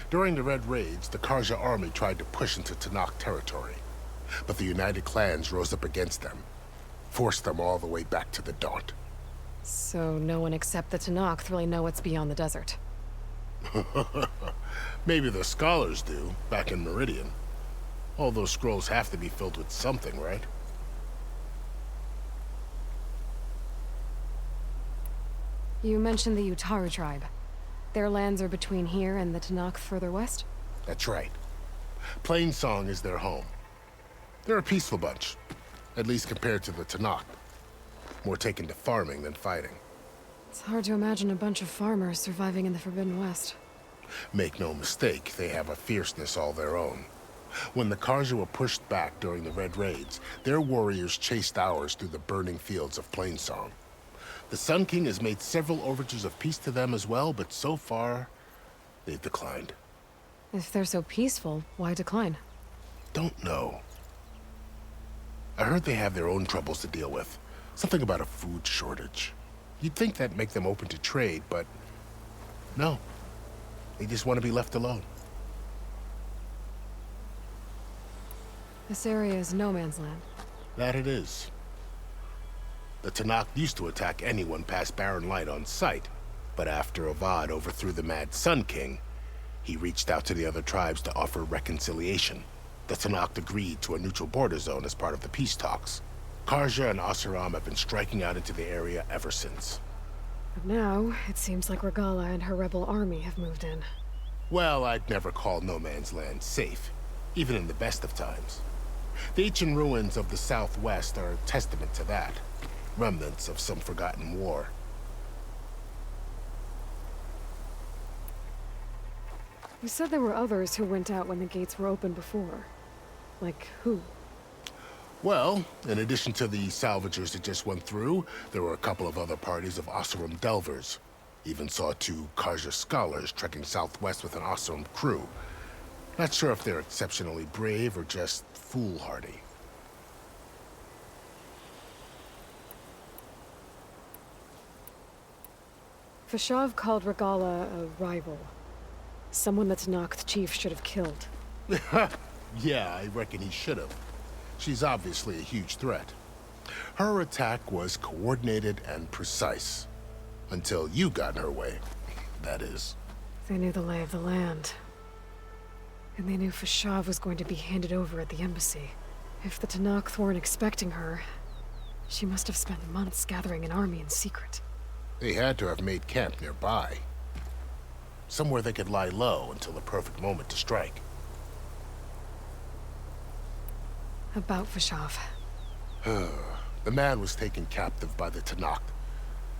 During the Red Raids, the Karja army tried to push into Tenakth territory, but the United Clans rose up against them, forced them all the way back to the Daunt. So no one except the Tenakth really know what's beyond the desert. Maybe the scholars do, back in Meridian. All those scrolls have to be filled with something, right? You mentioned the Utaru tribe. Their lands are between here and the Tenakth further west? That's right. Plainsong is their home. They're a peaceful bunch, at least compared to the Tenakth. More taken to farming than fighting. It's hard to imagine a bunch of farmers surviving in the Forbidden West. Make no mistake, they have a fierceness all their own. When the Karja were pushed back during the Red Raids, their warriors chased ours through the burning fields of Plainsong. The Sun King has made several overtures of peace to them as well, but so far, they've declined. If they're so peaceful, why decline? Don't know. I heard they have their own troubles to deal with. Something about a food shortage. You'd think that'd make them open to trade, but no. They just want to be left alone. This area is no man's land. That it is. The Tenakth used to attack anyone past Barren Light on sight, but after Avad overthrew the Mad Sun King, He reached out to the other tribes to offer reconciliation. The Tanakh agreed to a neutral border zone as part of the peace talks. Karja and Asuram have been striking out into the area ever since. But now, it seems like Regala and her rebel army have moved in. Well, I'd never call no man's land safe, even in the best of times. The ancient ruins of the Southwest are a testament to that. Remnants of some forgotten war. You said there were others who went out when the gates were open before. Like who? Well, in addition to the salvagers that just went through, there were a couple of other parties of Asuram delvers. Even saw 2 Karja scholars trekking southwest with an Asuram crew. Not sure if they're exceptionally brave or just foolhardy. Fashav called Regala a rival. Someone that Tanakh chief should have killed. Yeah, I reckon he should have. She's obviously a huge threat. Her attack was coordinated and precise. Until you got in her way, that is. They knew the lay of the land. And they knew Fashav was going to be handed over at the embassy. If the Tanakh weren't expecting her, she must have spent months gathering an army in secret. They had to have made camp nearby. Somewhere they could lie low until the perfect moment to strike. About Fashav. The man was taken captive by the Tanakh.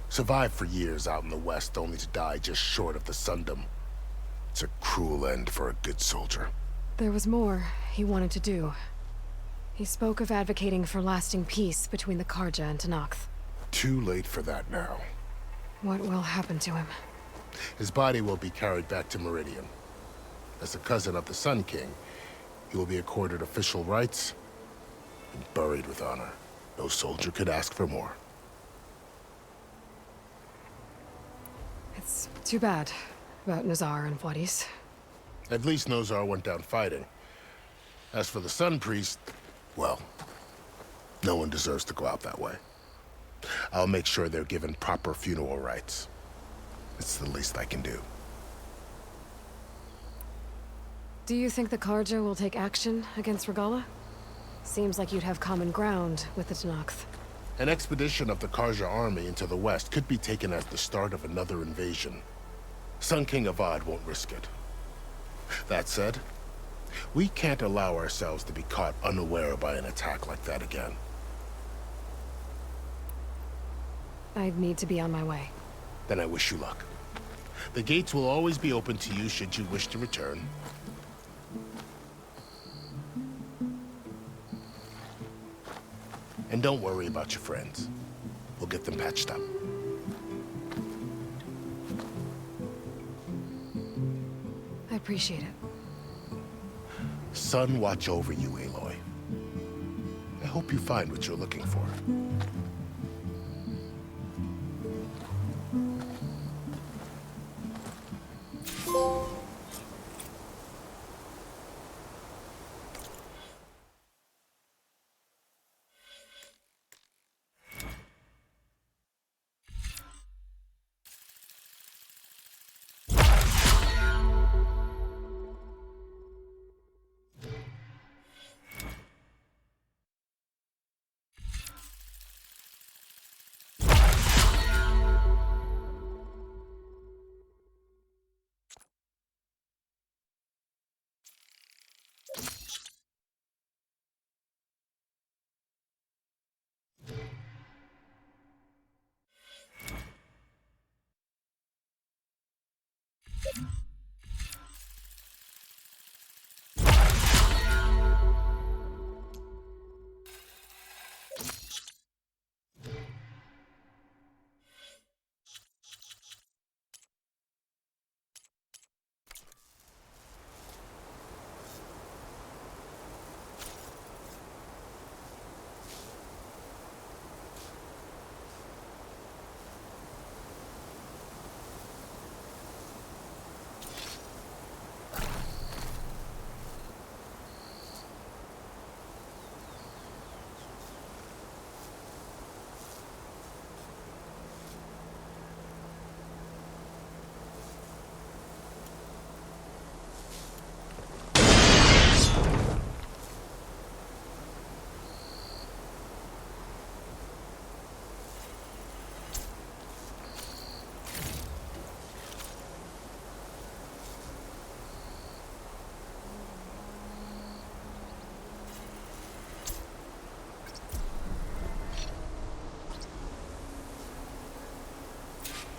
Survived for years out in the west, only to die just short of the Sundom. It's a cruel end for a good soldier. There was more he wanted to do. He spoke of advocating for lasting peace between the Karja and Tanakh. Too late for that now. What will happen to him? His body will be carried back to Meridian. As a cousin of the Sun King, he will be accorded official rights and buried with honor. No soldier could ask for more. It's too bad about Nazar and Wadis. At least Nozar went down fighting. As for the Sun Priest, well, no one deserves to go out that way. I'll make sure they're given proper funeral rites. It's the least I can do. Do you think the Karja will take action against Regala? Seems like you'd have common ground with the Tanakh. An expedition of the Karja army into the west could be taken as the start of another invasion. Sun King Avad won't risk it. That said, we can't allow ourselves to be caught unaware by an attack like that again. I'd need to be on my way. Then I wish you luck. The gates will always be open to you should you wish to return. And don't worry about your friends. We'll get them patched up. I appreciate it. Sun watch over you, Aloy. I hope you find what you're looking for.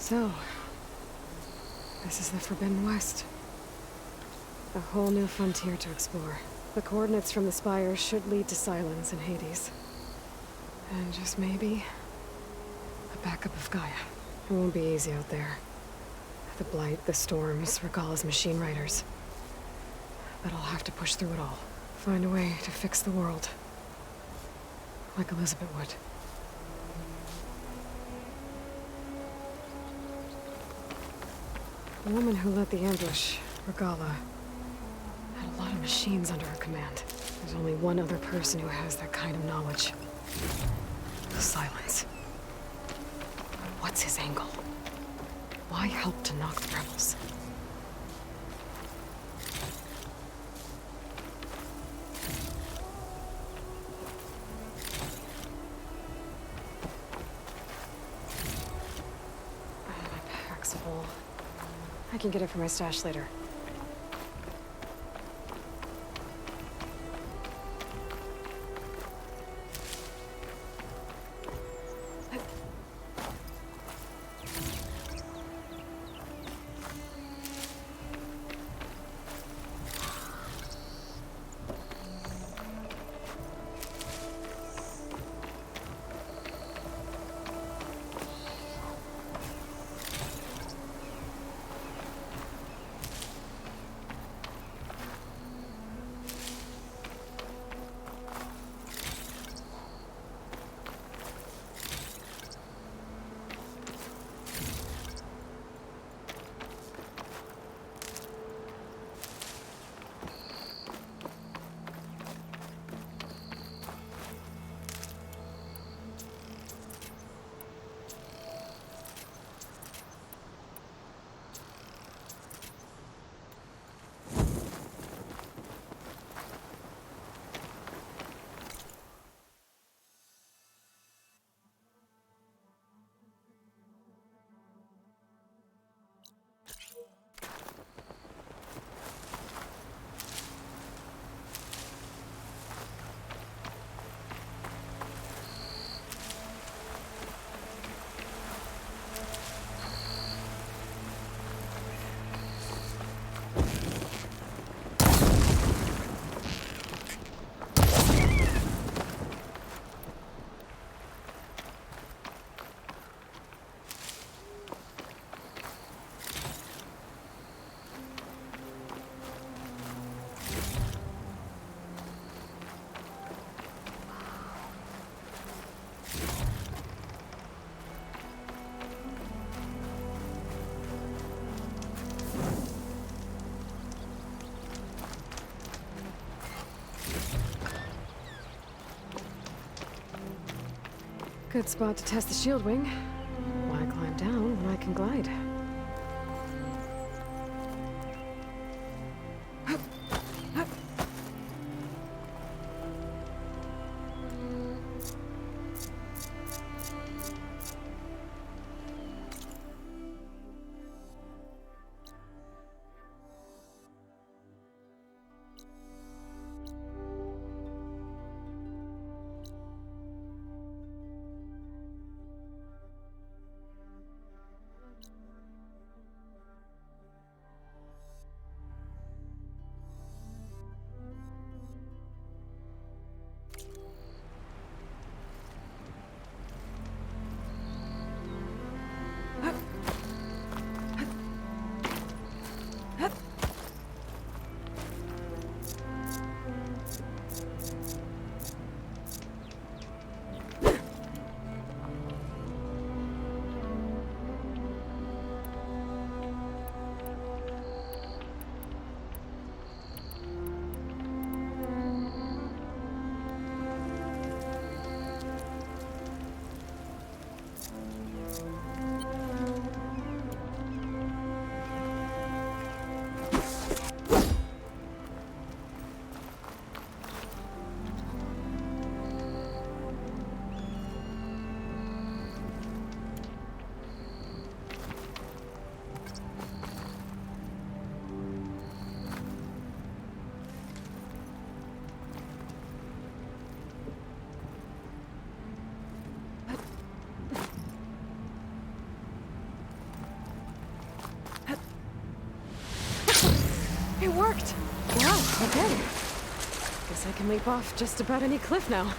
So, this is the Forbidden West. A whole new frontier to explore. The coordinates from the spires should lead to Silence and Hades. And just maybe, a backup of Gaia. It won't be easy out there. The blight, the storms, Regala's machine riders. But I'll have to push through it all. Find a way to fix the world. Like Elizabeth would. The woman who led the ambush, Regala, had a lot of machines under her command. There's only one other person who has that kind of knowledge. Silence. What's his angle? Why help to knock the rebels? My pack's full. I can get it from my stash later. Good spot to test the shield wing. Why climb down when I can glide? Okay. Guess I can leap off just about any cliff now.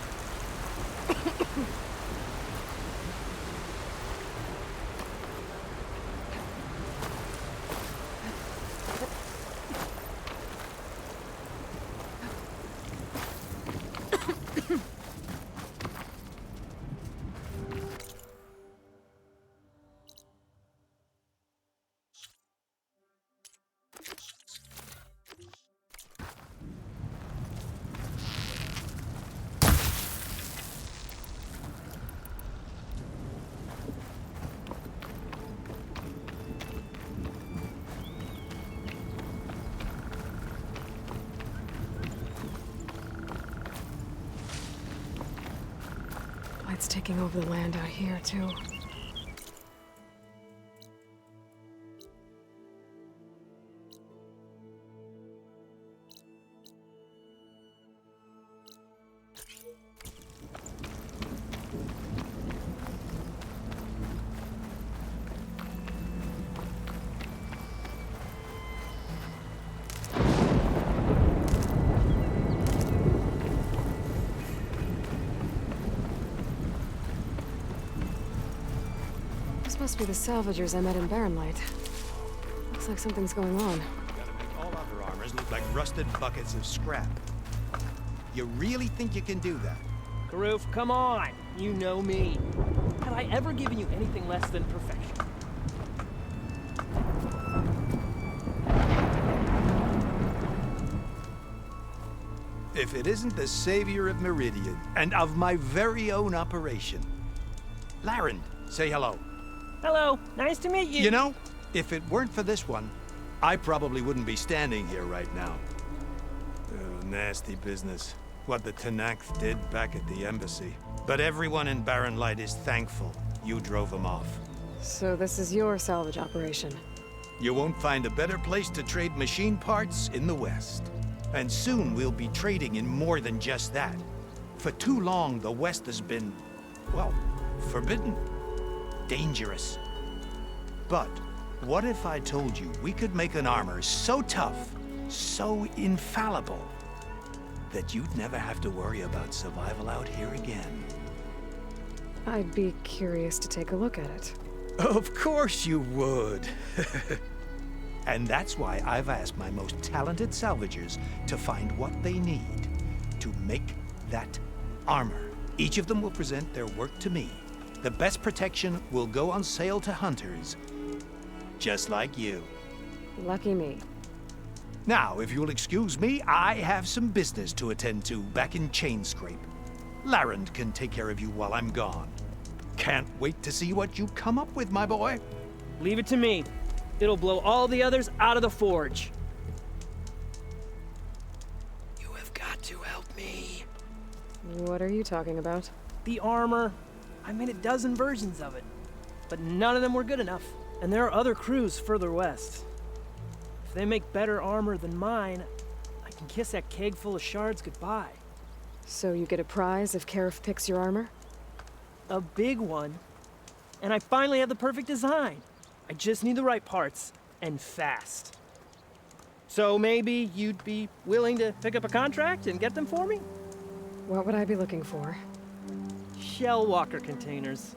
It's taking over the land out here, too. Must be the salvagers I met in Barrenlight. Looks like something's going on. Gotta make all other armors look like rusted buckets of scrap. You really think you can do that? Karoof, come on! You know me. Have I ever given you anything less than perfection? If it isn't the savior of Meridian, and of my very own operation. Larend, say hello. Hello, nice to meet you. You know, if it weren't for this one, I probably wouldn't be standing here right now. Oh, nasty business. What the Tenakth did back at the embassy. But everyone in Barrenlight is thankful you drove them off. So this is your salvage operation? You won't find a better place to trade machine parts in the West. And soon we'll be trading in more than just that. For too long, the West has been, well, forbidden. Dangerous. But what if I told you we could make an armor so tough, so infallible, that you'd never have to worry about survival out here again? I'd be curious to take a look at it. Of course you would. And that's why I've asked my most talented salvagers to find what they need to make that armor. Each of them will present their work to me. The best protection will go on sale to hunters, just like you. Lucky me. Now, if you'll excuse me, I have some business to attend to back in Chainscrape. Larend can take care of you while I'm gone. Can't wait to see what you come up with, my boy. Leave it to me. It'll blow all the others out of the forge. You have got to help me. What are you talking about? The armor. I made a dozen versions of it, but none of them were good enough. And there are other crews further west. If they make better armor than mine, I can kiss that keg full of shards goodbye. So you get a prize if Karif picks your armor? A big one. And I finally have the perfect design. I just need the right parts, and fast. So maybe you'd be willing to pick up a contract and get them for me? What would I be looking for? Shell walker containers.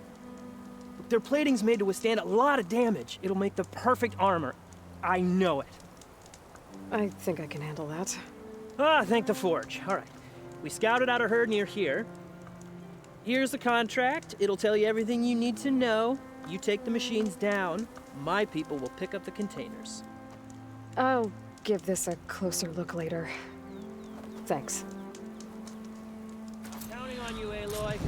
Their plating's made to withstand a lot of damage. It'll make the perfect armor. I know it. I think I can handle that. Ah, thank the forge. All right. We scouted out a herd near here. Here's the contract. It'll tell you everything you need to know. You take the machines down. My people will pick up the containers. I'll give this a closer look later. Thanks. Counting on you, Aloy.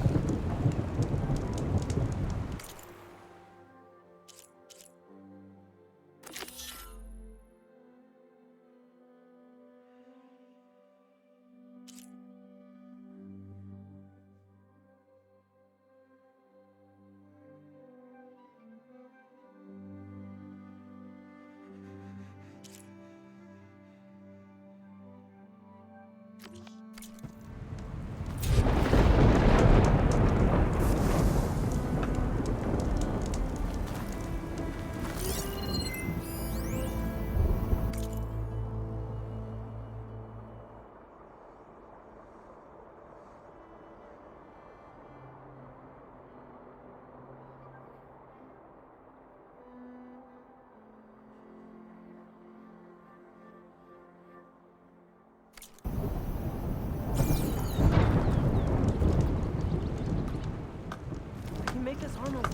make this armor work.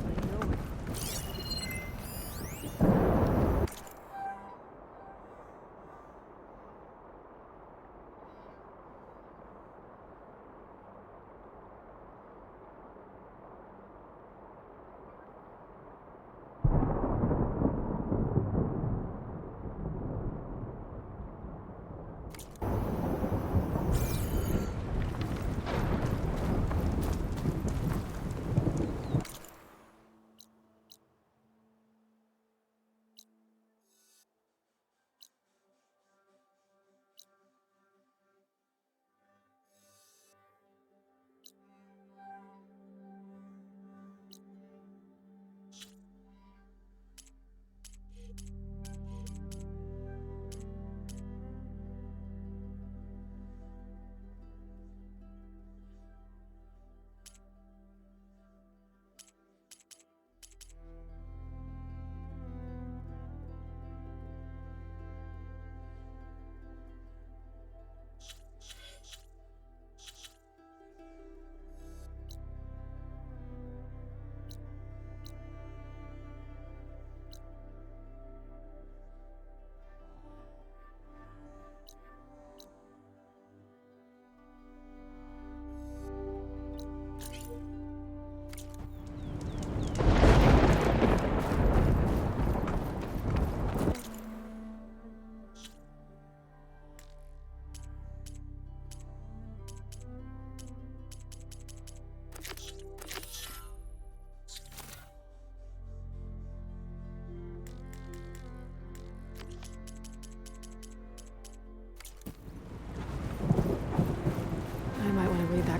I know it.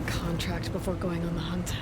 Contract before going on the hunt.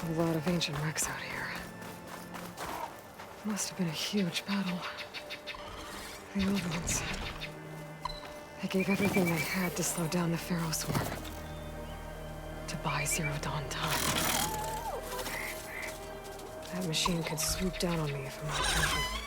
A lot of ancient wrecks out here. Must have been a huge battle. The old ones. They gave everything they had to slow down the Pharaoh swarm. To buy Zero Dawn time. That machine could swoop down on me if I'm not careful.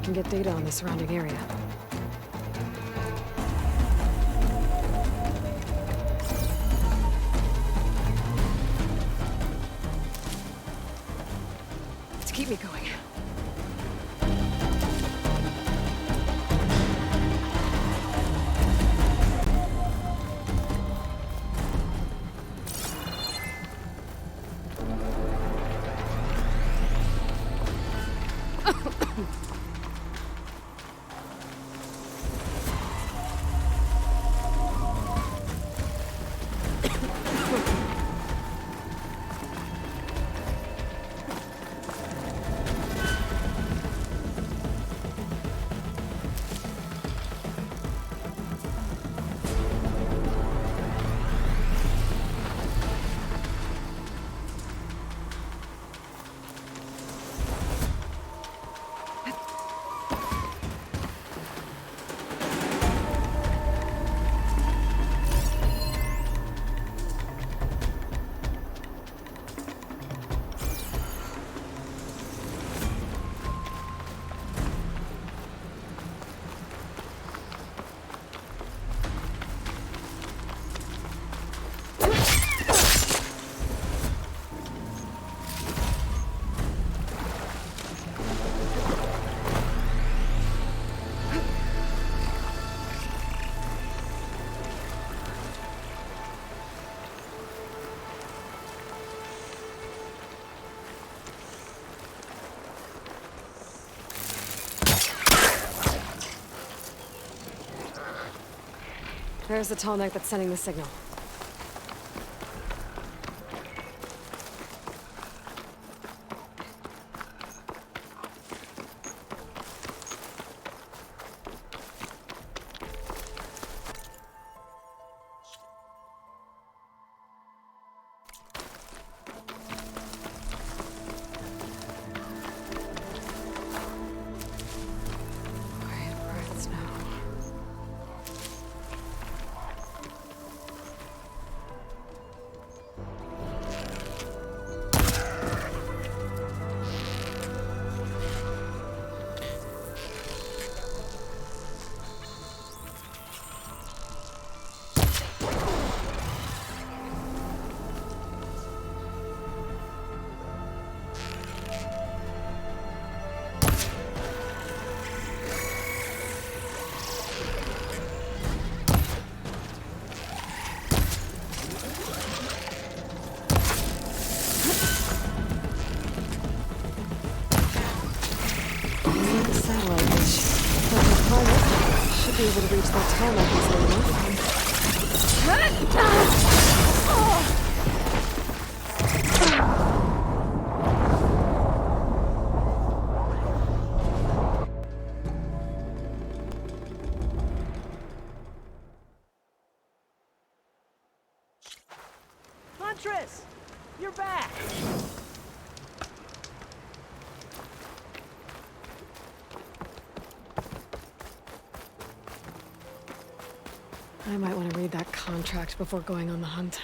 can get data on the surrounding area. To keep me going. There's the tall neck that's sending the signal. Should be able to reach that tarmac easily enough. Huntress! You're back! I might want to read that contract before going on the hunt.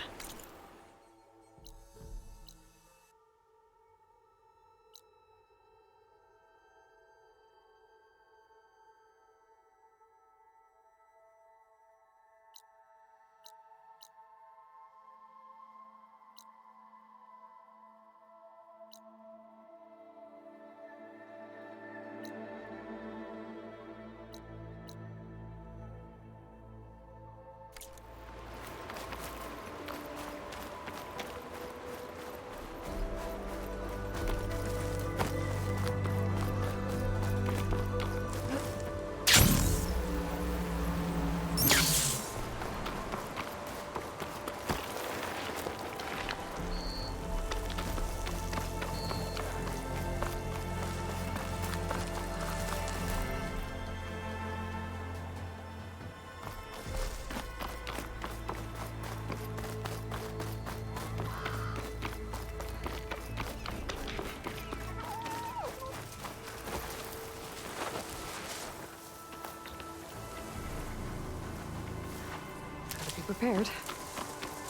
Prepared.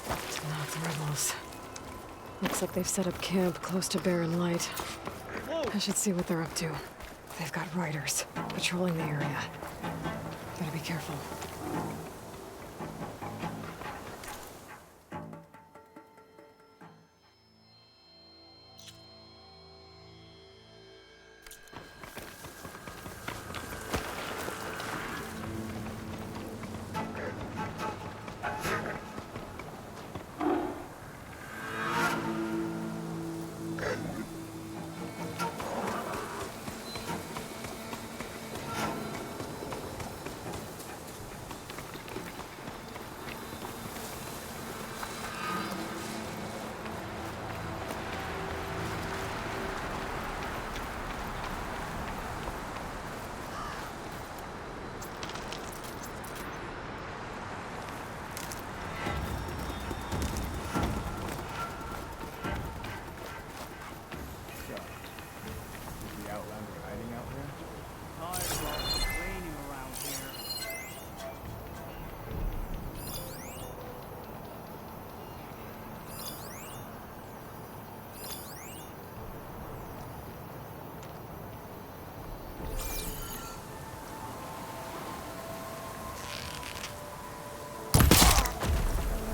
Not the rebels. Looks like they've set up camp close to Barren Light. I should see what they're up to. They've got riders. patrolling the area. Gotta be careful.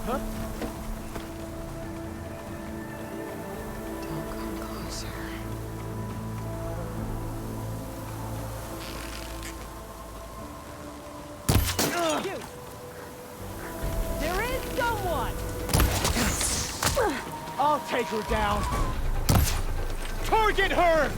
Huh? Don't come closer. You! There is someone! I'll take her down. Target her!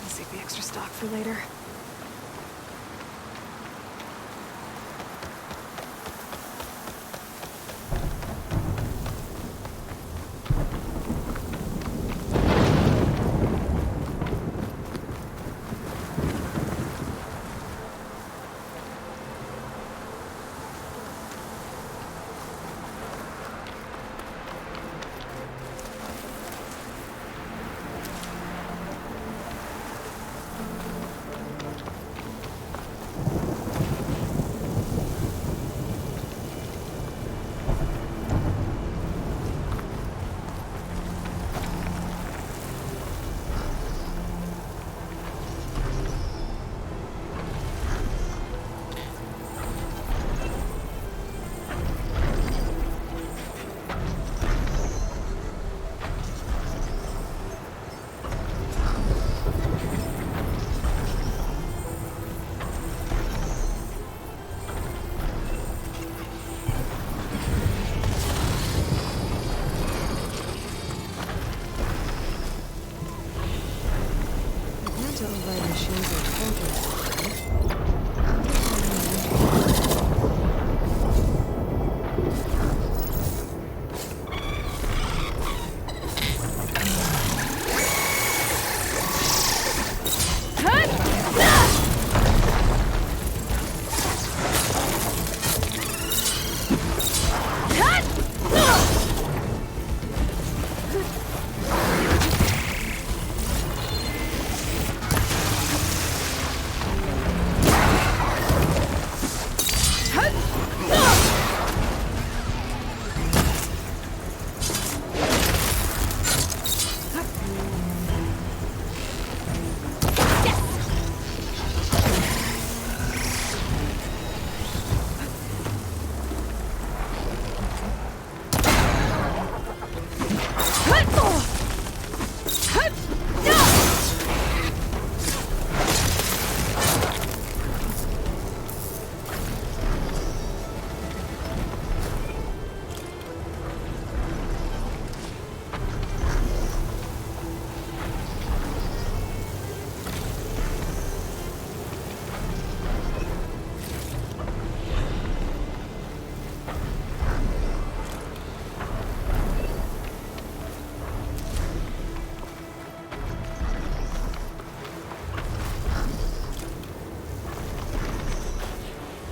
Save the extra stock for later.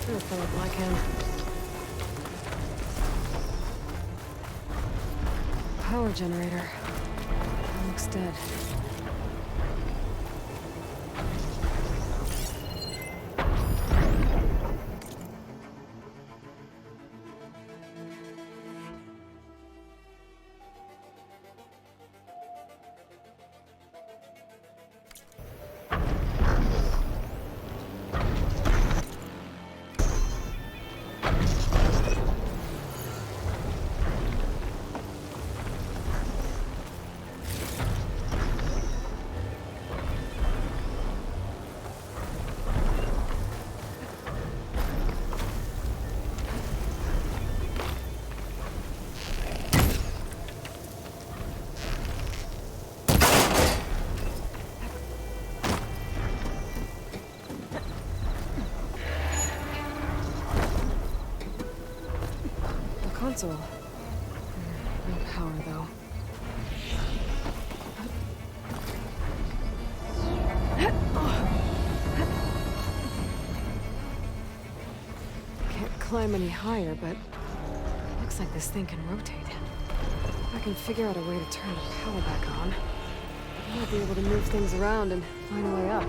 Sure fill up like him. Power generator. Looks dead. Console. No power, though. Can't climb any higher, but looks like this thing can rotate. If I can figure out a way to turn the power back on, I might be able to move things around and find a way up.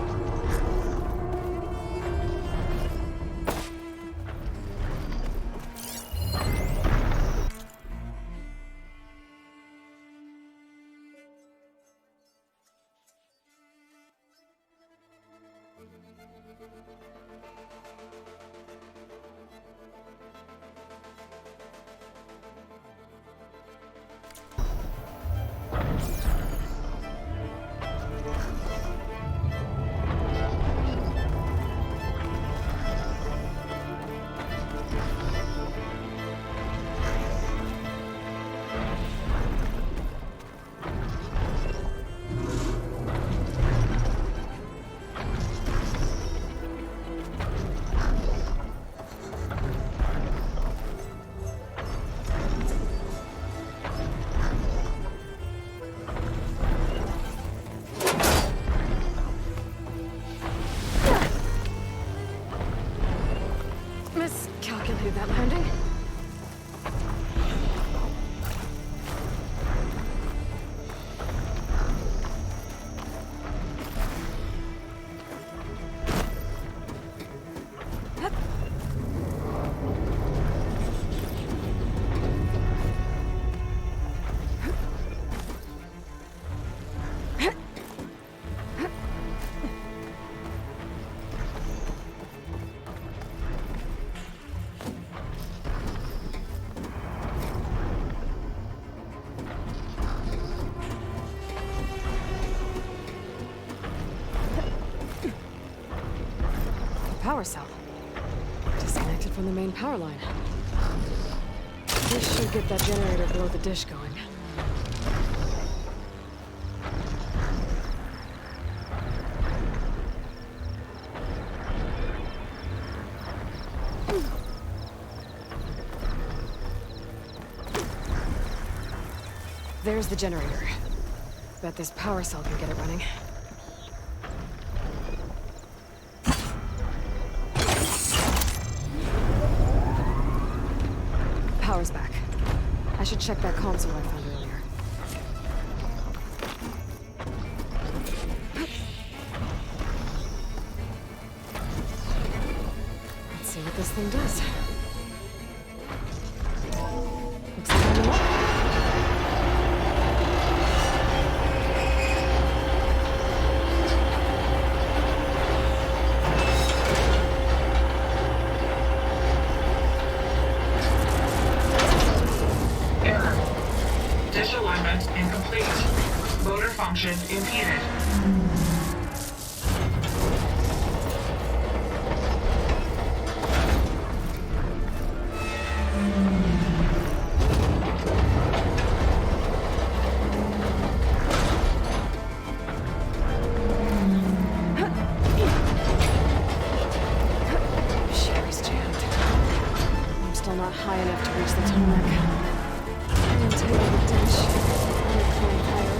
Miscalculated that landing. Power cell. Disconnected from the main power line. This should get that generator below the dish going. There's the generator. Bet this power cell can get it running. Power's back. I should check that console I found earlier. Let's see what this thing does. Looks like I'm up. Function impeded. Sherry's jammed. I'm still not high enough to reach the tarmac. I'm taking the dish. I'll climb higher.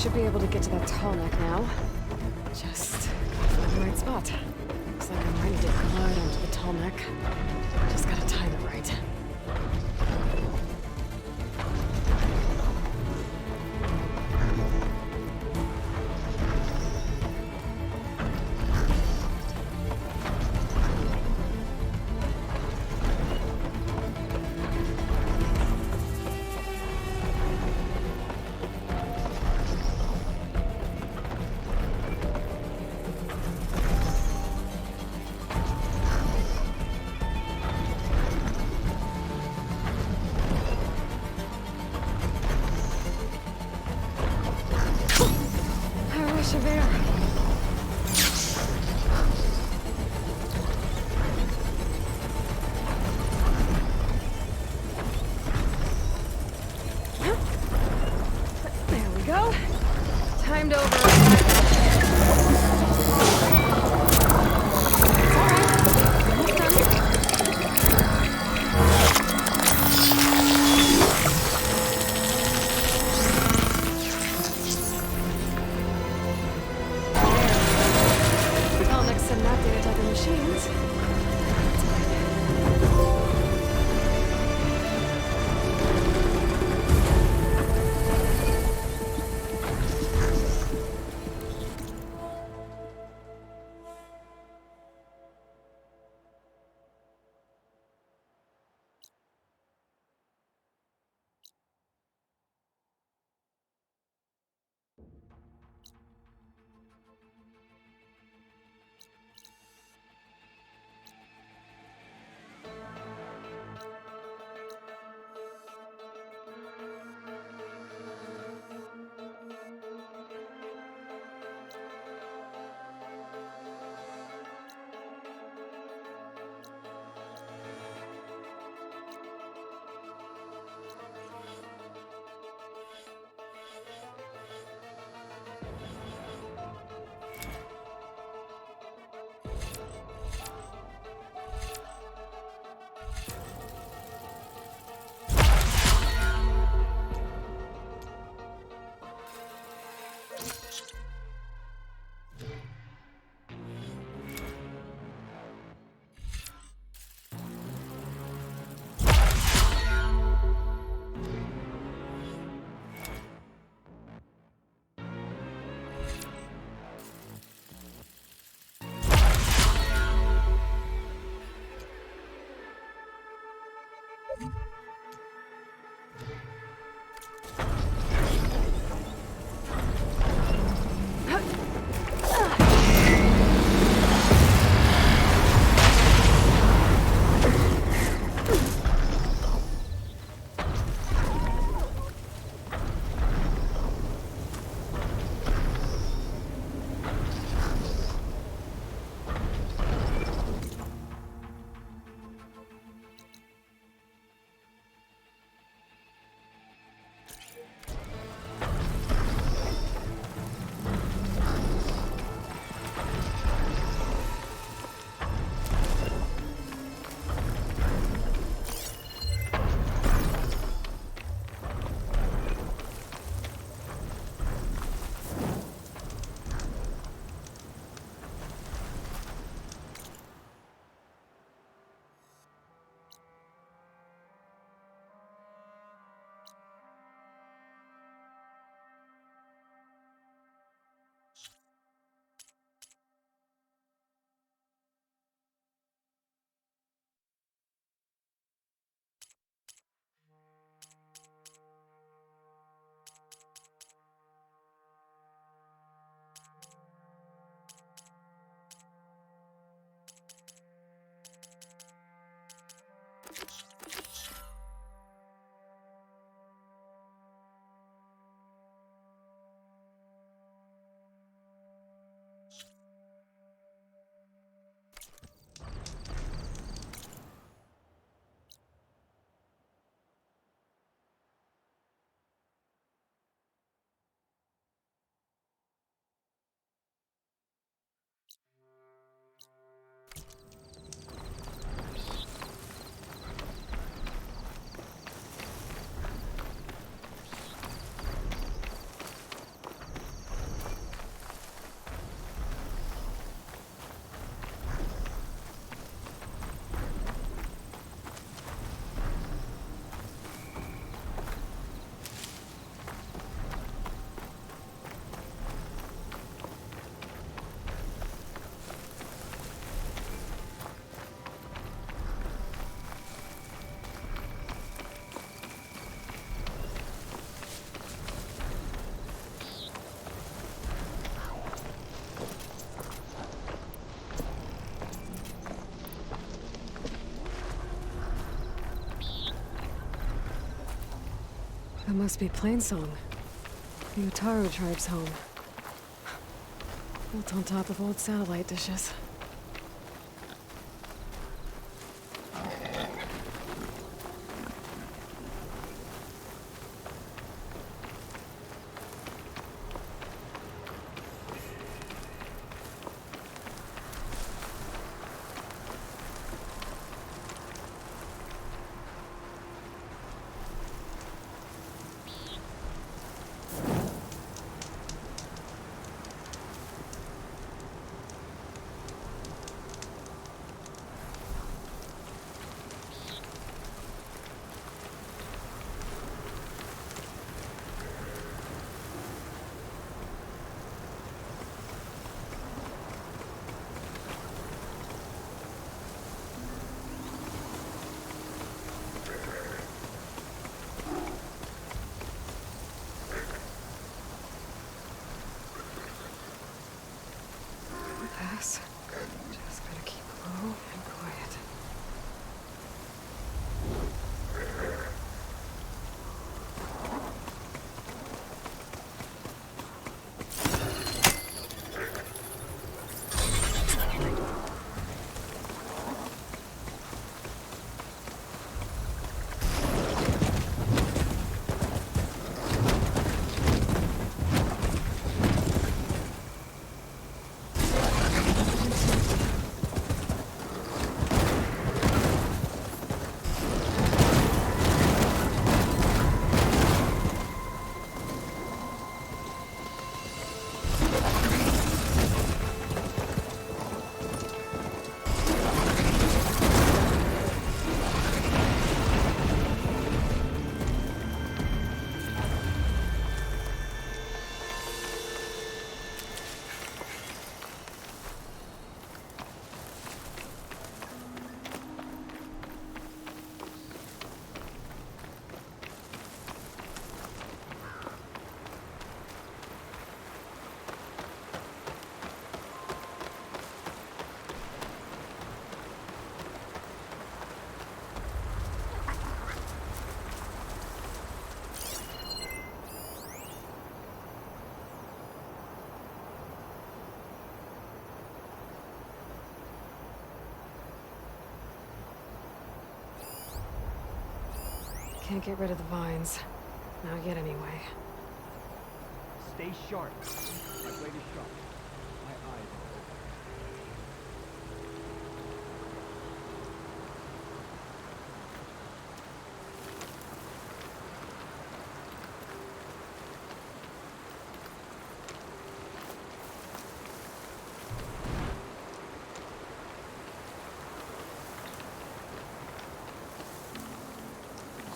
should be able to get to that tall neck now. Just find the right spot. Looks like I'm ready to glide onto the tall neck. Just gotta time it right. There we go. Timed over. I'll next send that data to other machines. That must be Plainsong, the Utaru tribe's home. Built on top of old satellite dishes. Pass. Just gotta keep low and quiet. Can't get rid of the vines. Not yet, anyway. Stay sharp. My blade is sharp. My eyes are open.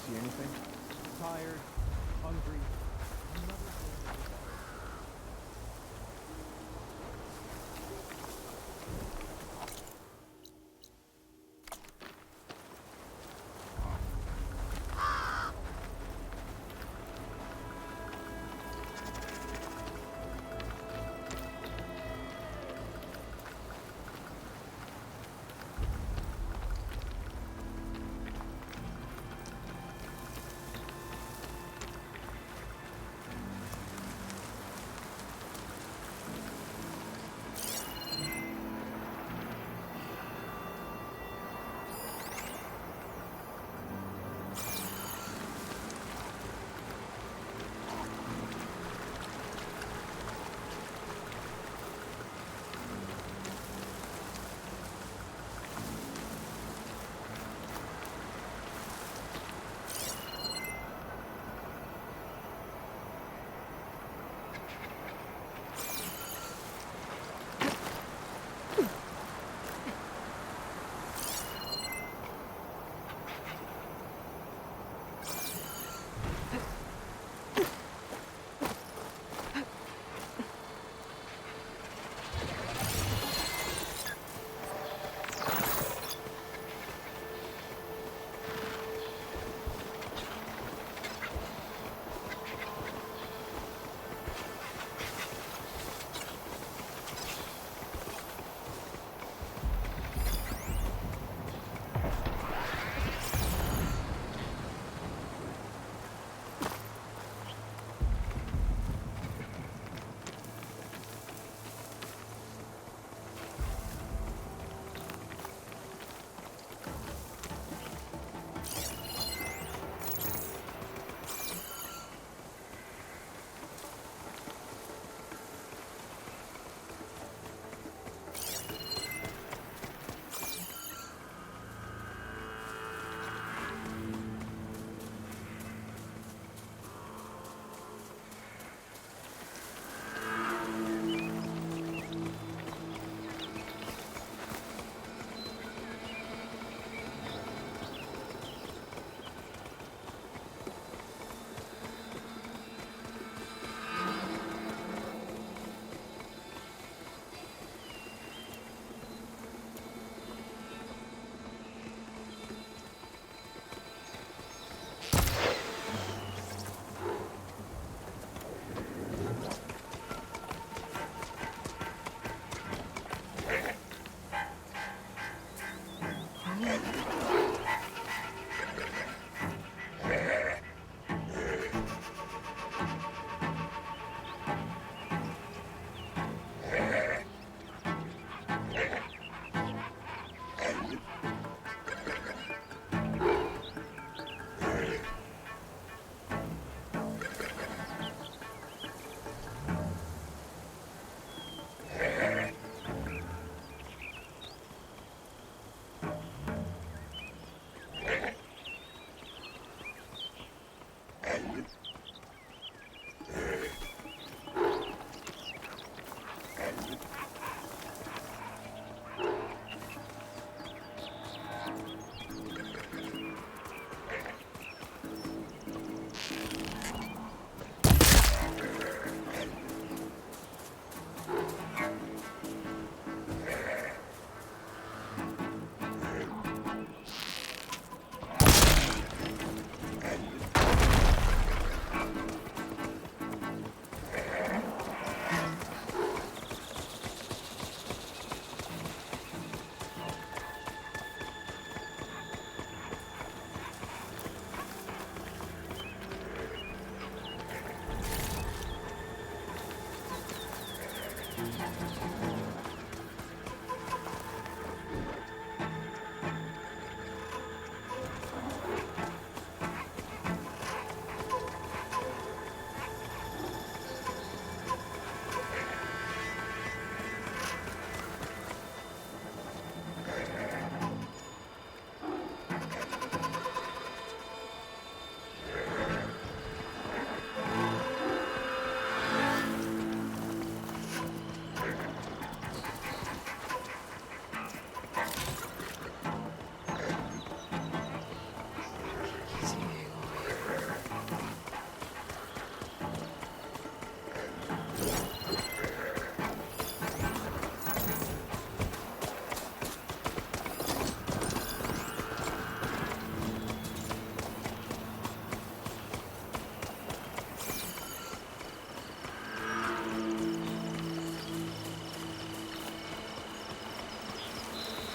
See anything? Tired, hungry.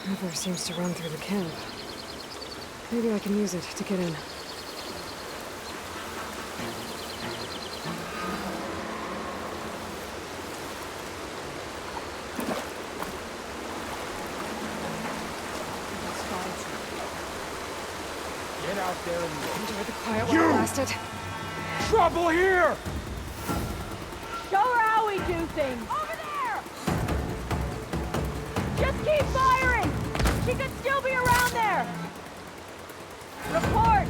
River seems to run through the camp. Maybe I can use it to get in. Get out there and Enjoy the quiet while it lasted. trouble here! Show her how we do things. Over there! Just keep firing! She could still be around there! Report!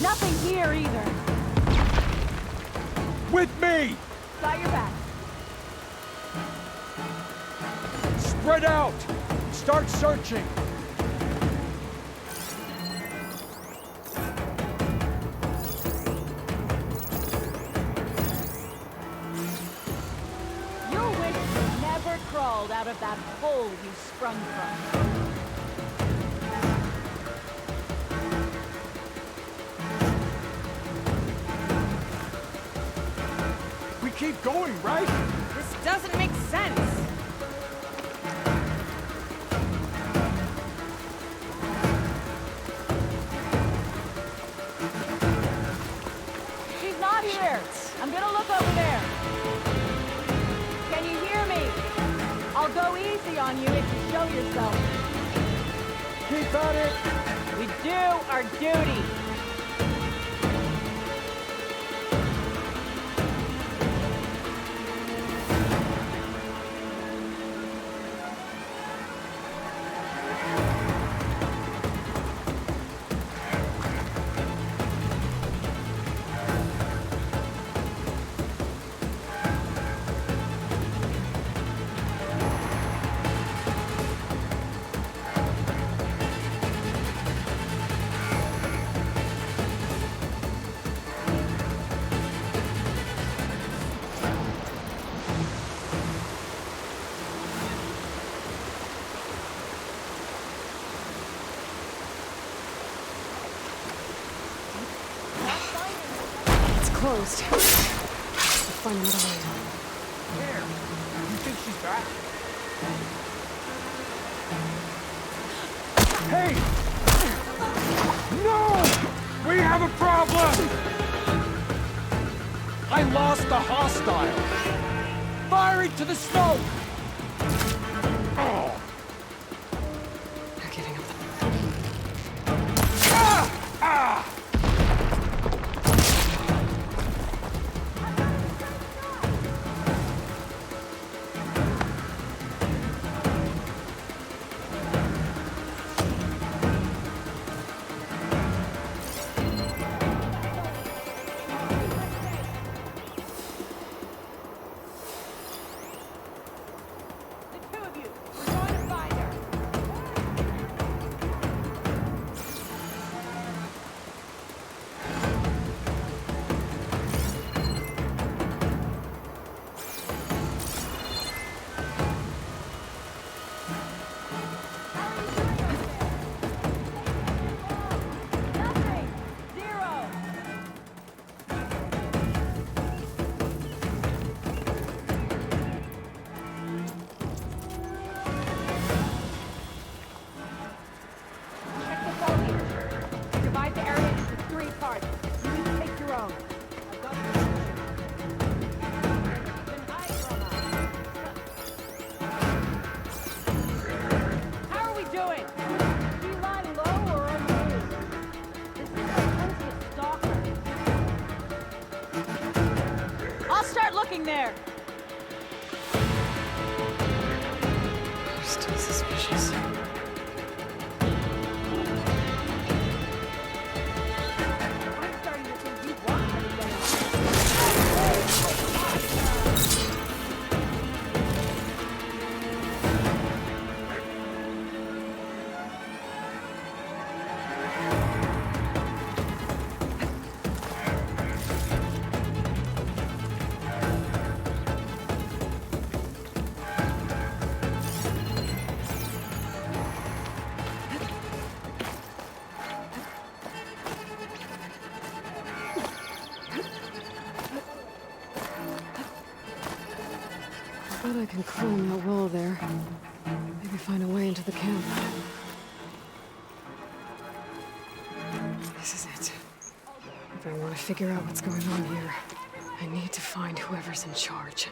Nothing here either. With me! Got your back. Spread out! Start searching! Your wish you never crawled out of that hole you sprung from. We keep going, right? This doesn't make sense. She's not here. I'm gonna look over there. Can you hear me? I'll go easy on you if you show yourself. Keep at it! We do our duty. Closed. Let's find another way. Where? You think she's back? Hey! No! We have a problem! I lost the hostile! Firing to the smoke! Oh! They're getting up. Ah! Ah! talking there? You're still suspicious. I'm starting to think you want her to get I bet I can climb that wall there. Maybe find a way into the camp. This is it. If I want to figure out what's going on here, I need to find whoever's in charge.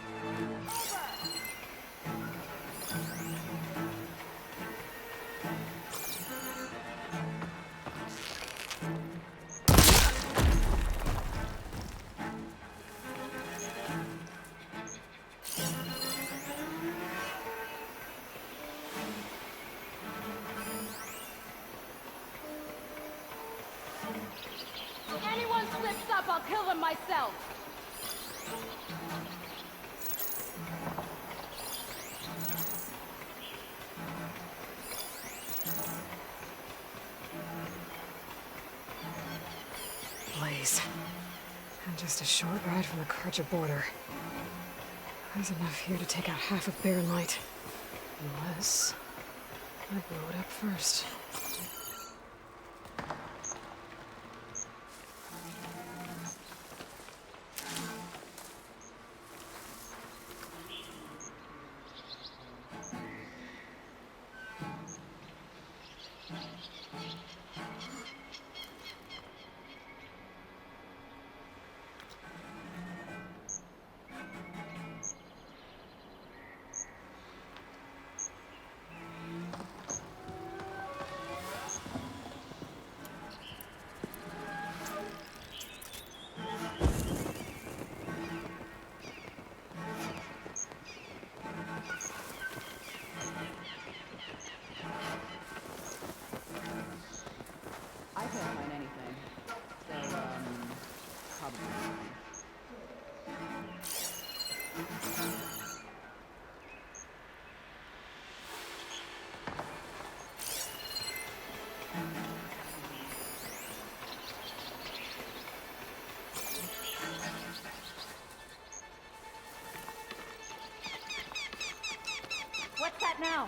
anyone slips up, I'll kill them myself. Blaze. And just a short ride from the Karja border. There's enough here to take out half of Bear Light. Unless I blow it up first. I can't find anything. So, probably fine. What's that now?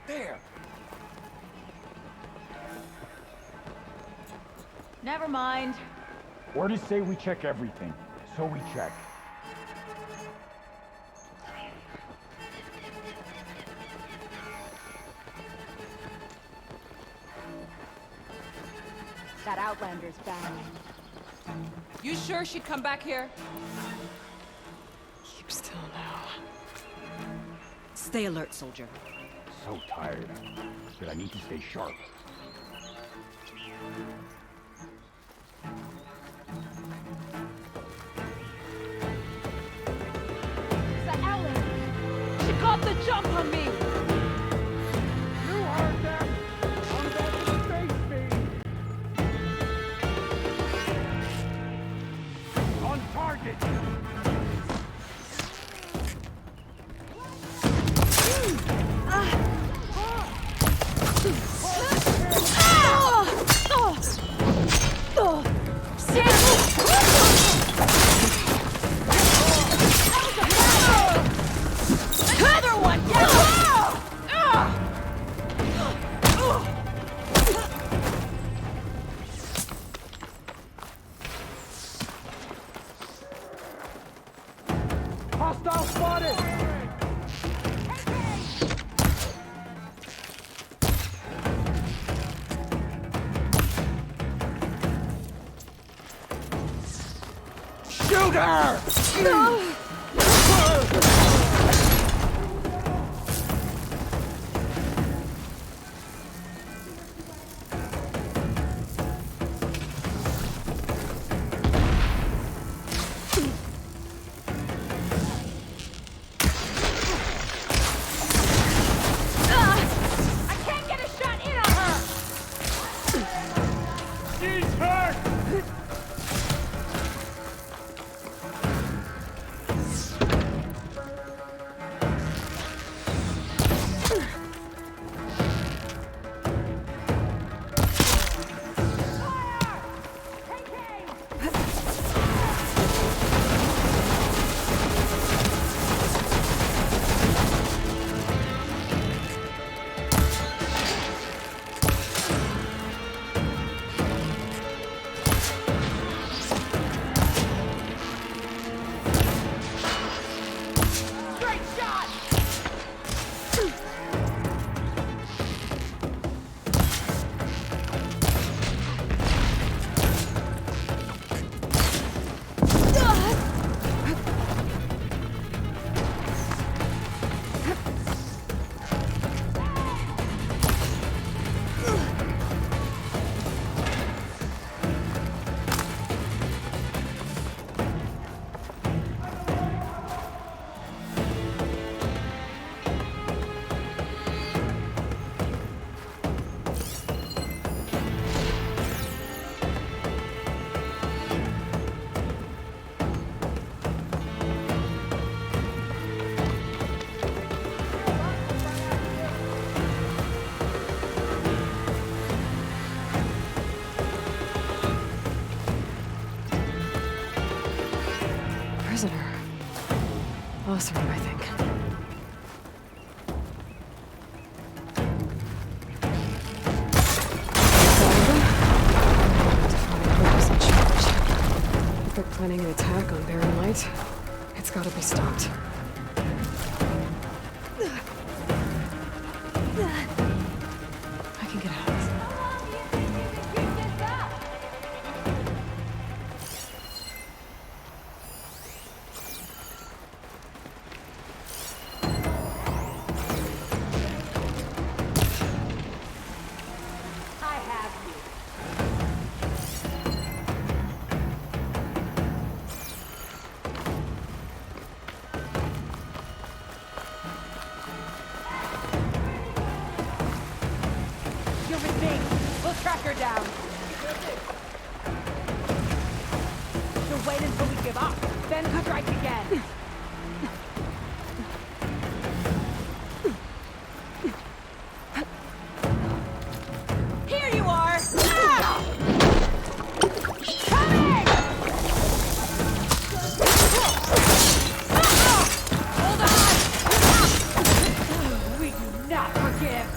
There! Never mind. Orders say we check everything, so we check. That Outlander's back. You sure she'd come back here? Keep still now. Stay alert, soldier. So tired, but I need to stay sharp. It's the Outlander. She got the jump on me. You heard them! I'm going to space speed! On target! Hostile spotted! Shoot her! glossary, I think. If they're planning an attack on Barren Light, it's gotta be stopped. I can get out. Track her down. She'll wait until we give up, then strike again. Here you are! Ah! Coming! Hold on! We do not forgive.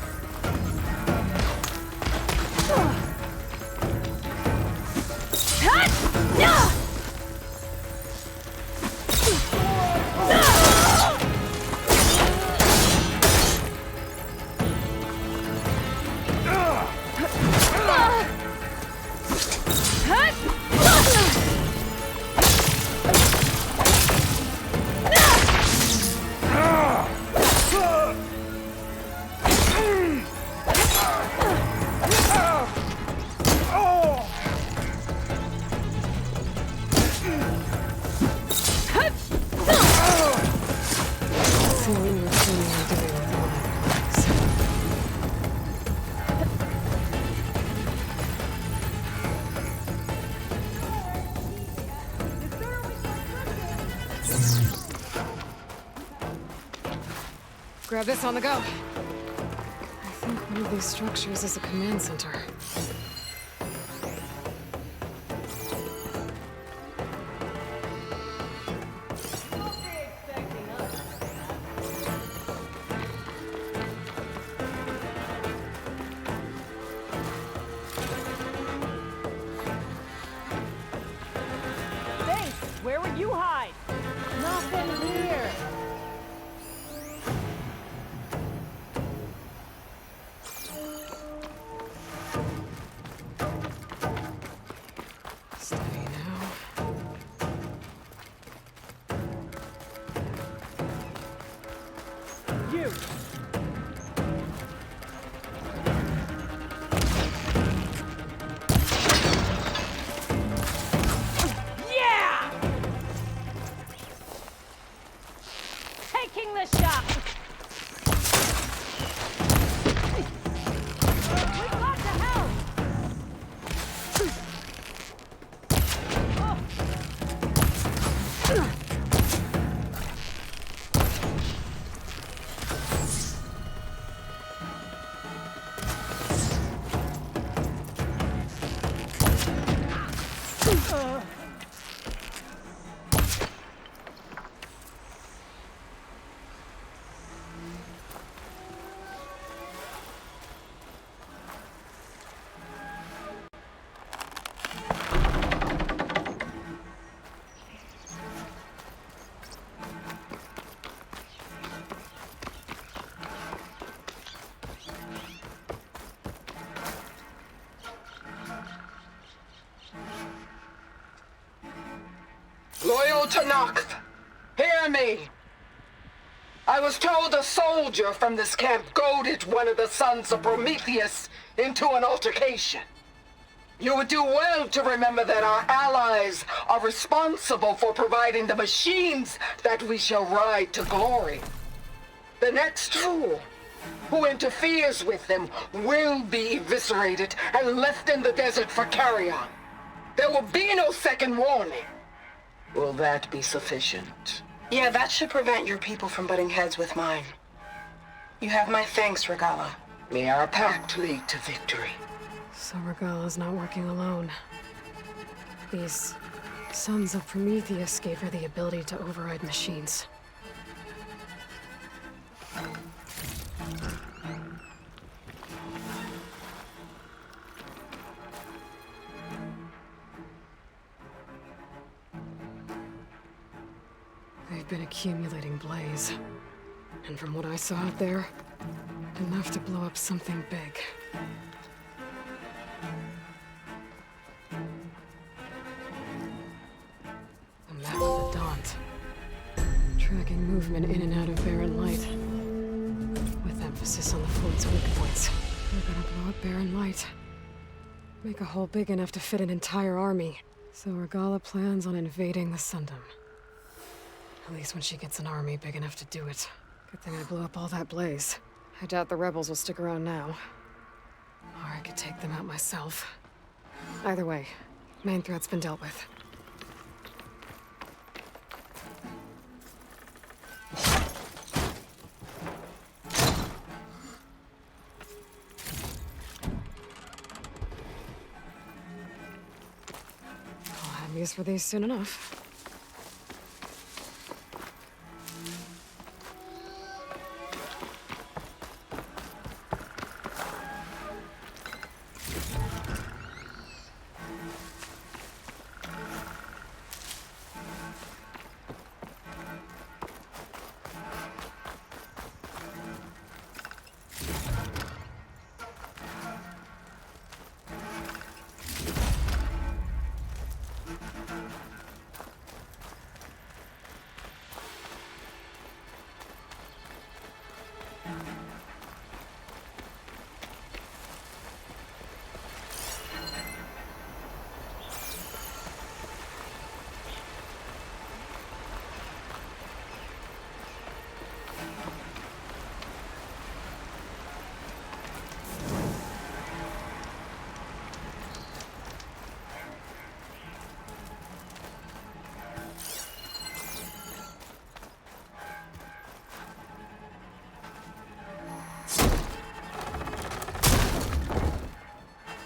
Grab this on the go. I think one of these structures is a command center. Thanks. Where would you hide? Nothing here. Loyal Tanakh, hear me. I was told a soldier from this camp goaded one of the sons of Prometheus into an altercation. You would do well to remember that our allies are responsible for providing the machines that we shall ride to glory. The next fool who interferes with them will be eviscerated and left in the desert for carrion. There will be no second warning. Will that be sufficient? Yeah, that should prevent your people from butting heads with mine. You have my thanks, Regala. May our pact lead to victory. So Regala's not working alone. These sons of Prometheus gave her the ability to override machines. They've been accumulating blaze. And from what I saw out there, enough to blow up something big. A map of the Daunt. Tracking movement in and out of barren light. With emphasis on the fort's weak points. We're gonna blow up barren light. Make a hole big enough to fit an entire army. So Regala plans on invading the Sundom. At least when she gets an army big enough to do it. Good thing I blew up all that blaze. I doubt the rebels will stick around now. Or I could take them out myself. Either way, main threat's been dealt with. I'll have use for these soon enough.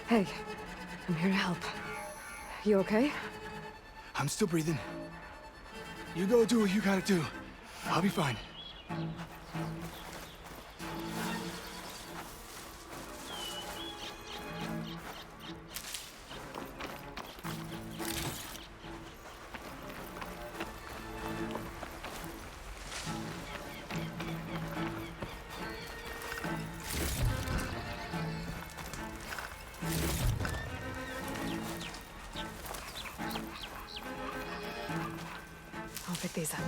Hey, I'm here to help. You okay? I'm still breathing. You go do what you gotta do. I'll be fine. I'll pick these up.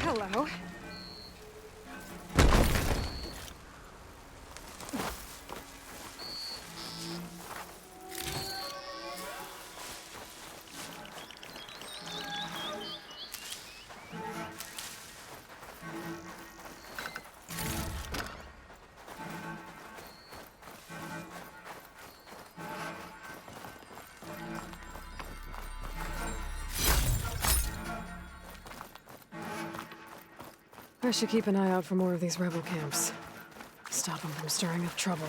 Hello. I should keep an eye out for more of these rebel camps. Stop them from stirring up trouble.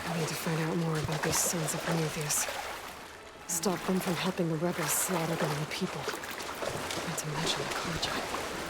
I need to find out more about these sons of Prometheus. Stop them from helping the rebels slaughter their own people. Not to mention the Karja.